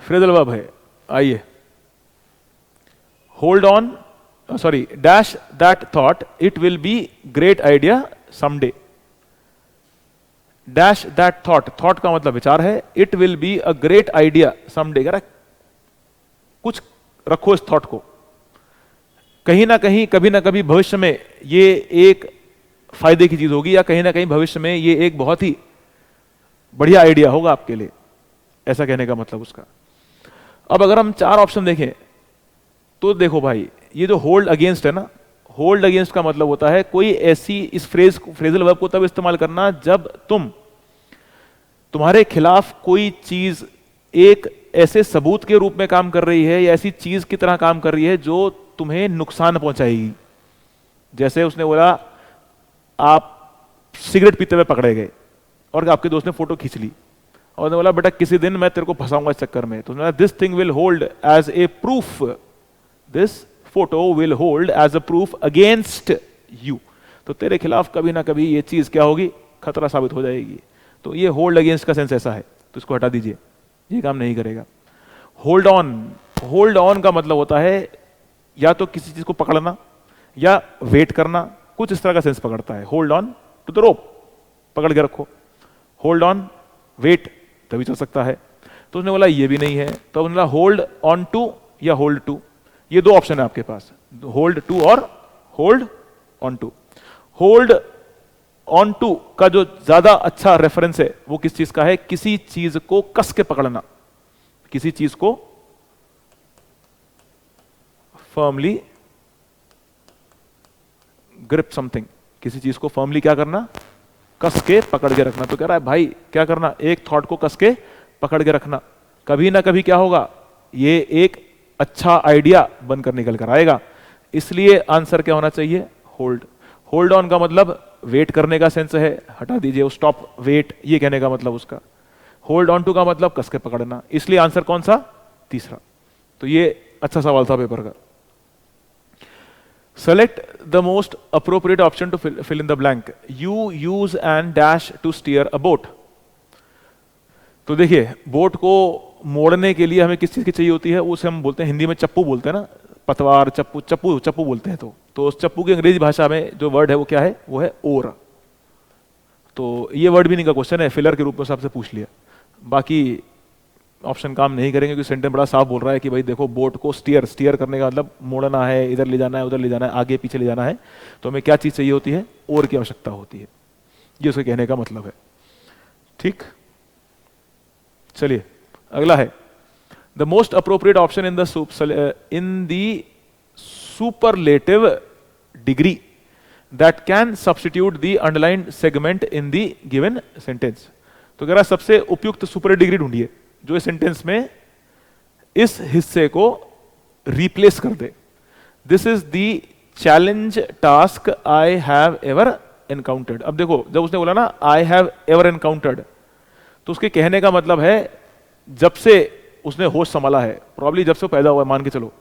फ्रेजल वर्ब है, आइए। Hold on, sorry, dash that thought it will be great idea someday. Dash that thought, thought का मतलब विचार है, it will be a great idea someday, कह रहा कुछ रखो इस थॉट को, कहीं ना कहीं कभी ना कभी भविष्य में ये एक फायदे की चीज होगी, या कहीं ना कहीं भविष्य में ये एक बहुत ही बढ़िया आइडिया होगा आपके लिए, ऐसा कहने का मतलब उसका। अब अगर हम 4 ऑप्शन देखें तो देखो भाई, ये जो होल्ड अगेंस्ट है ना, होल्ड अगेंस्ट का मतलब होता है कोई ऐसी, इस फ्रेजल वर्ब को तब इस्तेमाल करना जब तुम्हारे खिलाफ कोई चीज एक ऐसे सबूत के रूप में काम कर रही है, या ऐसी चीज की तरह काम कर रही है जो तुम्हें नुकसान पहुंचाएगी। जैसे उसने बोला आप सिगरेट पीते हुए पकड़े गए और आपके दोस्त ने फोटो खींच ली, और उसने बोला बेटा किसी दिन मैं तेरे को फंसाऊंगा इस चक्कर में, तो उसने बोला this thing will hold as a proof, this photo will hold as a proof against you, तो तेरे खिलाफ कभी ना कभी ये चीज क्या होगी, खतरा साबित हो जाएगी। तो ये होल्ड अगेंस्ट का सेंस ऐसा है, तो इसको हटा दीजिए, ये काम नहीं करेगा। होल्ड ऑन, होल्ड ऑन का मतलब होता है या तो किसी चीज को पकड़ना या वेट करना, कुछ इस तरह का सेंस पकड़ता है। Hold on to the rope, पकड़ के रखो। होल्ड ऑन वेट, तभी चल सकता है। तो उसने बोला ये भी नहीं है, तो उसने बोला होल्ड ऑन टू या होल्ड टू, ये 2 ऑप्शन है आपके पास, होल्ड टू और hold on to. Hold on to का जो ज्यादा अच्छा रेफरेंस है वो किस चीज का है, किसी चीज को कस के पकड़ना, किसी चीज को फर्मली ग्रिप समथिंग, किसी चीज को फर्मली क्या करना, कस के पकड़ के रखना। तो कह रहा है भाई क्या करना, एक थॉट को कस के पकड़ के रखना, कभी ना कभी क्या होगा, ये एक अच्छा आइडिया बनकर निकल कर आएगा। इसलिए आंसर क्या होना चाहिए, होल्ड। होल्ड ऑन का मतलब वेट करने का सेंस है, हटा दीजिए वो स्टॉप वेट, ये कहने का मतलब उसका। होल्ड ऑन टू का मतलब कस के पकड़ना, इसलिए आंसर कौन सा, तीसरा। तो ये अच्छा सवाल था पेपर का। Select the most appropriate option to fill in the blank. You use and dash to steer a boat. तो देखिए बोट को मोड़ने के लिए हमें किस चीज की चाहिए होती है, उसे हम बोलते हैं हिंदी में चप्पू बोलते हैं ना, पतवार, चप्पू, चप्पू चप्पू बोलते हैं। तो उस चप्पू की अंग्रेजी भाषा में जो वर्ड है वो क्या है, वो है ओर। तो ये वर्ड भी नहीं का क्वेश्चन है, फिलर के रूप में सबसे पूछ लिया। बाकी ऑप्शन काम नहीं करेंगे क्योंकि सेंटेंस बड़ा साफ बोल रहा है कि भाई देखो बोट को स्टीयर करने का मतलब मोड़ना है, इधर ले जाना है, उधर ले जाना है, आगे पीछे ले जाना है, तो हमें क्या चीज चाहिए होती है, ओर की आवश्यकता होती है। ये उसके कहने का मतलब है। ठीक, चलिए अगला है the most appropriate option in the superlative degree that can substitute the underlined segment in the given sentence. तो कह रहा सबसे उपयुक्त सुपर डिग्री ढूंढिए जो इस सेंटेंस में इस हिस्से को रिप्लेस कर दे। This is the challenge task I have ever encountered. अब देखो जब उसने बोला ना आई हैव एवर एनकाउंटर्ड, तो उसके कहने का मतलब है जब से उसने होश संभाला है, प्रॉब्ली जब से पैदा हुआ है मान के चलो,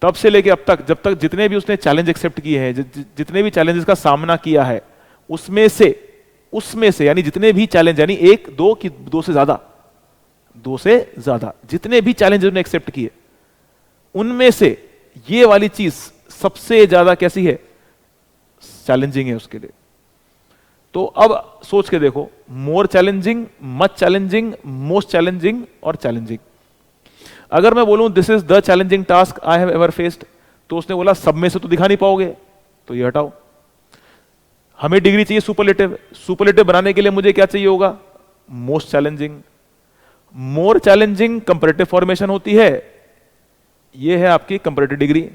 तब से लेके अब तक, जब तक जितने भी उसने चैलेंज एक्सेप्ट किए हैं, जितने भी चैलेंजेस का सामना किया है, उसमें से यानी जितने भी चैलेंज, यानी 1 2 की 2 से ज्यादा जितने भी चैलेंज उसने एक्सेप्ट किए, उनमें से ये वाली चीज सबसे ज्यादा कैसी है, चैलेंजिंग है उसके लिए। तो अब सोच के देखो, more challenging, much challenging, most challenging और चैलेंजिंग। अगर मैं बोलूं this is the challenging task I have ever faced, तो उसने बोला सब में से तो दिखा नहीं पाओगे, तो ये हटाओ। हमें डिग्री चाहिए सुपरलेटिव, सुपरलेटिव बनाने के लिए मुझे क्या चाहिए होगा, most challenging. More challenging comparative formation होती है, ये है आपकी कंपैरेटिव डिग्री।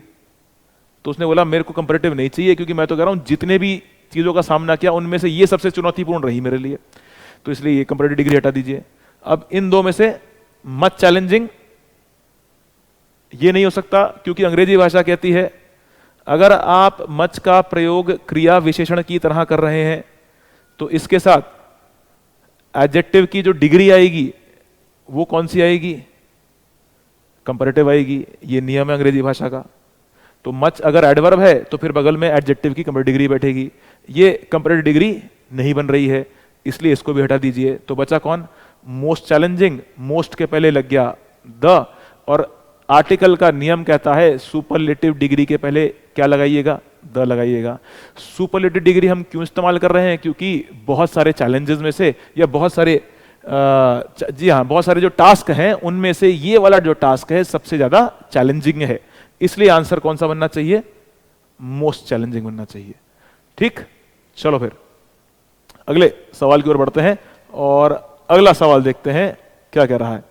तो उसने बोला मेरे को कंपैरेटिव नहीं चाहिए, क्योंकि मैं तो कह रहा हूं जितने भी चीजों का सामना किया उनमें से ये सबसे चुनौतीपूर्ण रही मेरे लिए, तो इसलिए ये कंपैरेटिव डिग्री हटा दीजिए। अब इन दो में से मच चैलेंजिंग ये नहीं हो सकता, क्योंकि अंग्रेजी भाषा कहती है अगर आप मच का प्रयोग क्रिया विशेषण की तरह कर रहे हैं तो इसके साथ एडजेक्टिव की जो डिग्री आएगी वो कौन सी आएगी? कंपैरेटिव आएगी। ये नियम है अंग्रेजी भाषा का। तो मच अगर एडवर्ब है तो फिर बगल में एडजेक्टिव की कंपैरेटिव डिग्री बैठेगी। ये कंपैरेटिव डिग्री नहीं बन रही है, इसलिए इसको भी हटा दीजिए। तो बचा कौन? Most challenging. मोस्ट के पहले लग गया द, और आर्टिकल का नियम कहता है सुपरलेटिव डिग्री के पहले क्या लगाइएगा? द लगाइएगा। सुपरलेटिव डिग्री हम क्यों इस्तेमाल कर रहे हैं? क्योंकि बहुत सारे चैलेंजेस में से या बहुत सारे जी हाँ, बहुत सारे जो टास्क हैं उनमें से ये वाला जो टास्क है सबसे ज्यादा चैलेंजिंग है, इसलिए आंसर कौन सा बनना चाहिए? मोस्ट चैलेंजिंग बनना चाहिए। ठीक, चलो फिर अगले सवाल की ओर बढ़ते हैं और अगला सवाल देखते हैं क्या कह रहा है।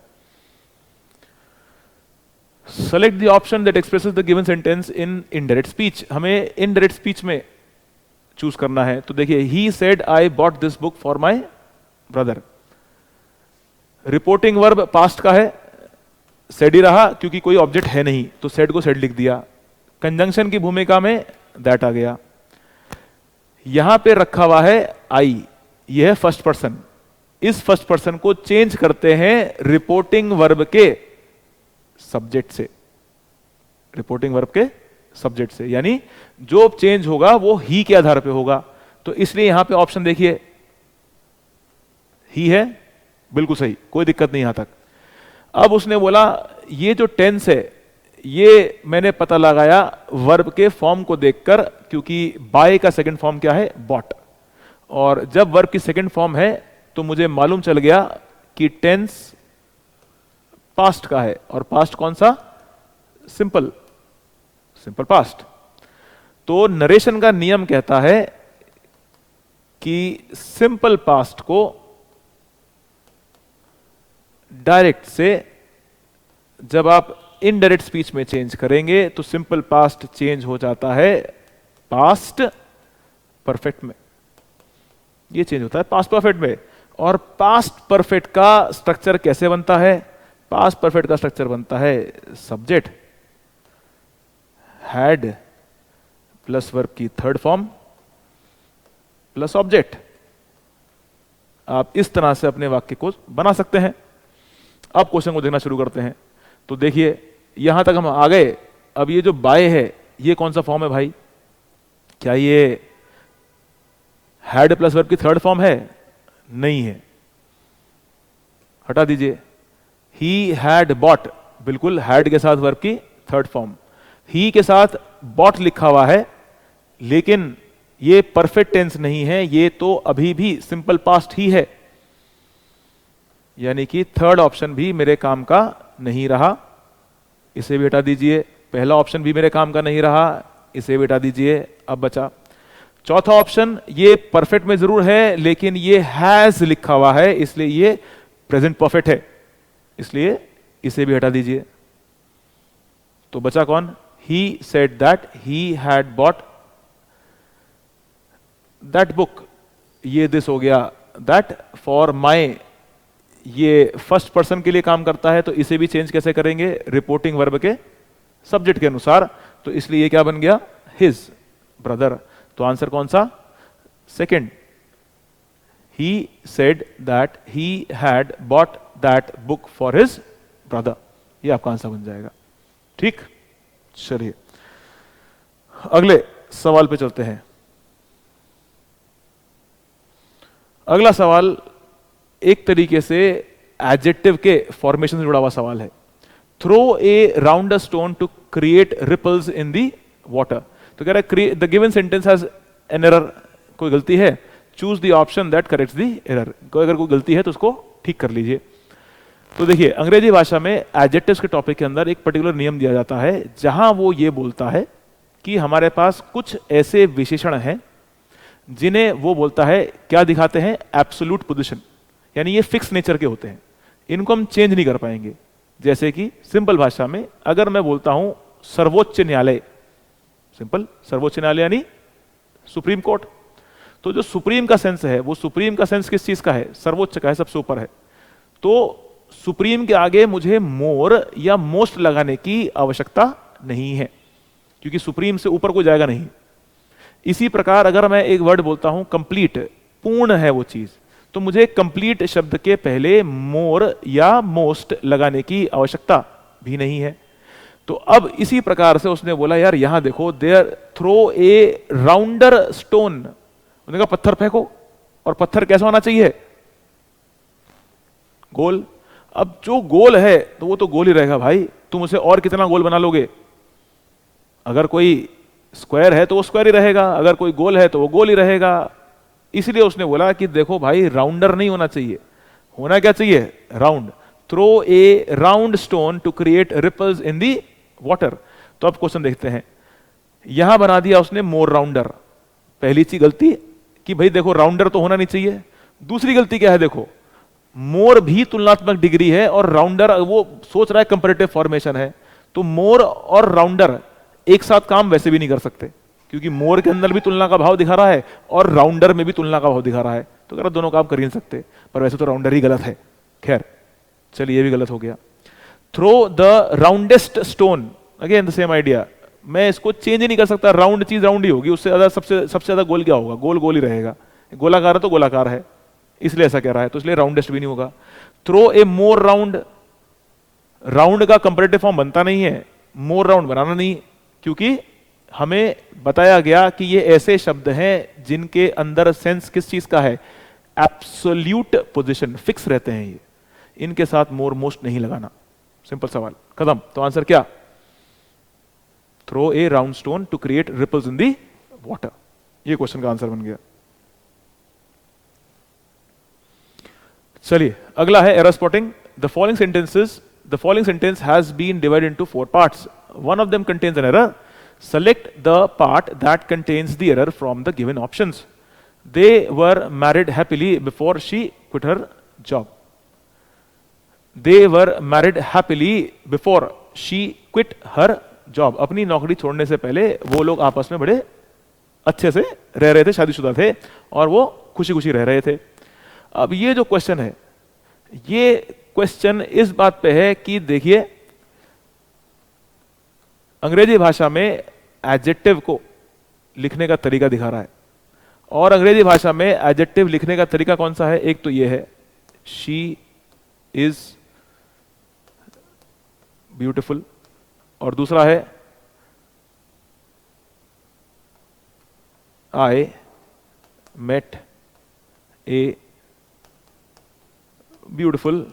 Select the option that expresses the given sentence in indirect speech. हमें इनडायरेक्ट स्पीच में चूज करना है। तो देखिए, he said I bought this book for my brother. Reporting verb past का है, सेड ही रहा क्योंकि कोई ऑब्जेक्ट है नहीं, तो सेड को सेड लिख दिया। कंजंक्शन की भूमिका में दैट आ गया। यहां पे रखा हुआ है आई, यह है फर्स्ट पर्सन। इस फर्स्ट पर्सन को चेंज करते हैं रिपोर्टिंग वर्ब के सब्जेक्ट से। रिपोर्टिंग वर्ब के सब्जेक्ट से, यानी जो चेंज होगा वो ही के आधार पे होगा। तो इसलिए यहां पे ऑप्शन देखिए, ही है, बिल्कुल सही, कोई दिक्कत नहीं यहां तक। अब उसने बोला ये जो टेंस है ये मैंने पता लगाया वर्ब के फॉर्म को देखकर, क्योंकि बाय का सेकंड फॉर्म क्या है? बॉट। और जब वर्ब की सेकंड फॉर्म है तो मुझे मालूम चल गया कि टेंस पास्ट का है, और पास्ट कौन सा? Simple, simple past. तो नरेशन का नियम कहता है कि सिंपल पास्ट को डायरेक्ट से जब आप इनडायरेक्ट स्पीच में चेंज करेंगे तो सिंपल पास्ट चेंज हो जाता है पास्ट परफेक्ट में। ये चेंज होता है पास्ट परफेक्ट में। और पास्ट परफेक्ट का स्ट्रक्चर कैसे बनता है? पास्ट परफेक्ट का स्ट्रक्चर बनता है सब्जेक्ट हैड प्लस वर्ब की थर्ड फॉर्म प्लस ऑब्जेक्ट। आप इस तरह से अपने वाक्य को बना सकते हैं। अब क्वेश्चन को देखना शुरू करते हैं। तो देखिए, यहां तक हम आ गए। अब ये जो बाय है ये कौन सा फॉर्म है भाई? क्या ये हैड प्लस वर्ब की थर्ड फॉर्म है? नहीं है, हटा दीजिए। ही हैड बॉट, बिल्कुल हैड के साथ वर्ब की थर्ड फॉर्म। ही के साथ बॉट लिखा हुआ है, लेकिन ये परफेक्ट टेंस नहीं है, ये तो अभी भी सिंपल पास्ट ही है। यानी कि थर्ड ऑप्शन भी मेरे काम का नहीं रहा, इसे भी हटा दीजिए। पहला ऑप्शन भी मेरे काम का नहीं रहा, इसे भी हटा दीजिए। अब बचा चौथा ऑप्शन, ये परफेक्ट में जरूर है लेकिन ये हैज लिखा हुआ है, इसलिए ये प्रेजेंट परफेक्ट है, इसलिए इसे भी हटा दीजिए। तो बचा कौन? He said that he had bought that book. ये दिस हो गया दैट फॉर माई, ये फर्स्ट पर्सन के लिए काम करता है, तो इसे भी चेंज कैसे करेंगे? रिपोर्टिंग वर्ब के सब्जेक्ट के अनुसार। तो इसलिए ये क्या बन गया? His brother. तो आंसर कौन सा? Second. He said that he had bought that book for his brother. ये आपका आंसर बन जाएगा। ठीक, चलिए अगले सवाल पे चलते हैं। अगला सवाल एक तरीके से एडजेक्टिव के फॉर्मेशन से जुड़ा हुआ सवाल है। Throw a round a stone to create ripples in the water. तो कह रहा है the given sentence has an error. कोई गलती है? Choose the option that corrects the error. अगर कोई गलती है तो उसको ठीक कर लीजिए। तो देखिए, अंग्रेजी भाषा में एडजेक्टिव्स के टॉपिक के अंदर एक पर्टिकुलर नियम दिया जाता है, जहां वो ये बोलता है कि हमारे पास कुछ ऐसे विशेषण हैं जिन्हें वो बोलता है क्या दिखाते हैं? एब्सोल्यूट पोजीशन, यानी ये फिक्स नेचर के होते हैं, इनको हम चेंज नहीं कर पाएंगे। जैसे कि सिंपल भाषा में अगर मैं बोलता हूं सर्वोच्च न्यायालय, सिंपल सर्वोच्च न्यायालय यानी सुप्रीम कोर्ट, तो जो सुप्रीम का सेंस है वो सुप्रीम का सेंस किस चीज का है? सर्वोच्च का है, सबसे ऊपर है। तो सुप्रीम के आगे मुझे मोर या मोस्ट लगाने की आवश्यकता नहीं है, क्योंकि सुप्रीम से ऊपर कोई जाएगा नहीं। इसी प्रकार अगर मैं एक वर्ड बोलता हूं कंप्लीट, पूर्ण है वो चीज, तो मुझे कंप्लीट शब्द के पहले मोर या मोस्ट लगाने की आवश्यकता भी नहीं है। तो अब इसी प्रकार से उसने बोला यार यहां देखो, there throw a rounder stone, उसने कहा पत्थर फेंको, और पत्थर कैसा होना चाहिए? गोल। अब जो गोल है तो वो तो गोल ही रहेगा भाई, तुम उसे और कितना गोल बना लोगे? अगर कोई स्क्वायर है तो वो स्क्वायर ही रहेगा, अगर कोई गोल है तो वो गोल ही रहेगा। इसलिए उसने बोला कि देखो भाई राउंडर नहीं होना चाहिए, होना क्या चाहिए? Round. Throw a round stone to create ripples in the water. तो अब क्वेश्चन देखते हैं, यहां बना दिया उसने मोर राउंडर। पहली चीज गलती कि भाई देखो राउंडर तो होना नहीं चाहिए। दूसरी गलती क्या है? देखो मोर भी तुलनात्मक डिग्री है और राउंडर वो सोच रहा है कंपैरेटिव फॉर्मेशन है, तो मोर और राउंडर एक साथ काम वैसे भी नहीं कर सकते, क्योंकि मोर के अंदर भी तुलना का भाव दिखा रहा है और राउंडर में भी तुलना का भाव दिखा रहा है, तो अगर दोनों काम कर ही नहीं सकते। पर वैसे तो राउंडर ही गलत है। खैर चलिए ये भी गलत हो गया। Throw the roundest stone, again the same idea, मैं इसको चेंज ही नहीं कर सकता, राउंड चीज राउंड ही होगी, उससे ज्यादा सबसे ज्यादा गोल क्या होगा? गोल गोल ही रहेगा। गोलाकार है तो गोलाकार है, इसलिए ऐसा कह रहा है, तो इसलिए राउंडेस्ट भी नहीं होगा। थ्रो ए मोर राउंड, राउंड का कंपैरेटिव फॉर्म बनता नहीं है, मोर राउंड बनाना नहीं, क्योंकि हमें बताया गया कि ये ऐसे शब्द हैं जिनके अंदर सेंस किस चीज का है? एब्सोल्यूट पोजीशन, फिक्स रहते हैं ये, इनके साथ मोर मोस्ट नहीं लगाना। सिंपल सवाल, खत्म। तो आंसर क्या? Throw a round stone to create ripples in the water, ये क्वेश्चन का आंसर बन गया। चलिए अगला है error spotting. The following sentence has been divided into 4 parts, one of them contains an error. Select the part that contains the error from the given options. They were married happily before she quit her job. They were married happily before she quit her job. अपनी नौकरी छोड़ने से पहले वो लोग आपस में बड़े अच्छे से रह रहे थे, शादीशुदा थे और वो खुशी खुशी रह रहे थे। अब ये जो क्वेश्चन है, ये क्वेश्चन इस बात पे है कि देखिए अंग्रेजी भाषा में एडजेक्टिव को लिखने का तरीका दिखा रहा है, और अंग्रेजी भाषा में एडजेक्टिव लिखने का तरीका कौन सा है? एक तो ये है शी इज ब्यूटिफुल, और दूसरा है I met a beautiful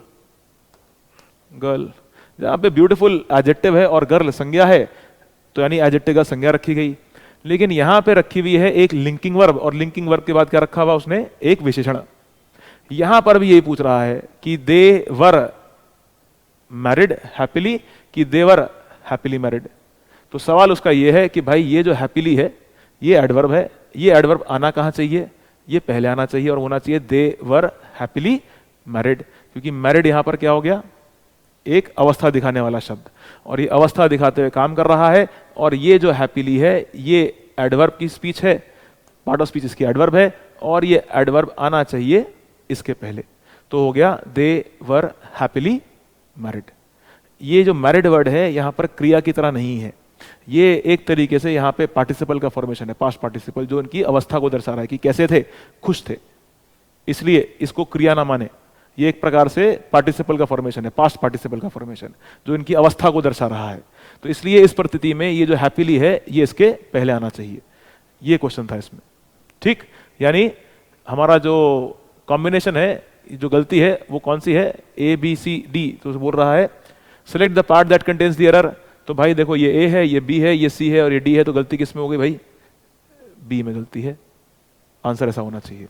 girl. जहां पे ब्यूटीफुल एडजेक्टिव है और गर्ल संज्ञा है, तो यानी एडजेक्टिव का संज्ञा रखी गई। लेकिन यहां पे रखी हुई है एक लिंकिंग वर्ब, और लिंकिंग वर्ब के बाद क्या रखा हुआ उसने? एक विशेषण। यहां पर भी यही पूछ रहा है कि दे वर मैरिड हैप्पीली कि दे वर हैप्पीली मैरिड। तो सवाल उसका यह है कि भाई ये जो हैप्पीली है ये एडवर्ब है, ये एडवर्ब आना कहां चाहिए? ये पहले आना चाहिए और होना चाहिए दे वर हैप्पीली मैरिड, क्योंकि मैरिड यहां पर क्या हो गया? एक अवस्था दिखाने वाला शब्द, और ये अवस्था दिखाते हुए काम कर रहा है, और ये जो हैप्पीली है ये एडवर्ब की स्पीच है, पार्ट ऑफ स्पीच इसकी एडवर्ब है, और ये एडवर्ब आना चाहिए इसके पहले। तो हो गया दे वर हैप्पीली मैरिड। ये जो मैरिड वर्ड है यहां पर क्रिया की तरह नहीं है, ये एक तरीके से यहां पे पार्टिसिपल का फॉर्मेशन है, पास्ट पार्टिसिपल, जो इनकी अवस्था को दर्शा रहा है कि कैसे थे, खुश थे, इसलिए इसको क्रिया ना माने। ये एक प्रकार से पार्टिसिपल का फॉर्मेशन है, पास्ट पार्टिसिपल का फॉर्मेशन, जो इनकी अवस्था को दर्शा रहा है। तो इसलिए इस परिस्थिति में ये जो हैप्पीली है ये इसके पहले आना चाहिए। ये क्वेश्चन था इसमें, ठीक। यानी हमारा जो कॉम्बिनेशन है, जो गलती है वो कौन सी है? A B C D. तो बोल रहा है select the part that contains the error. तो भाई देखो ये ए है, ये बी है, ये सी है और ये डी है, तो गलती किस में हो गई भाई? बी में गलती है। आंसर ऐसा होना चाहिए।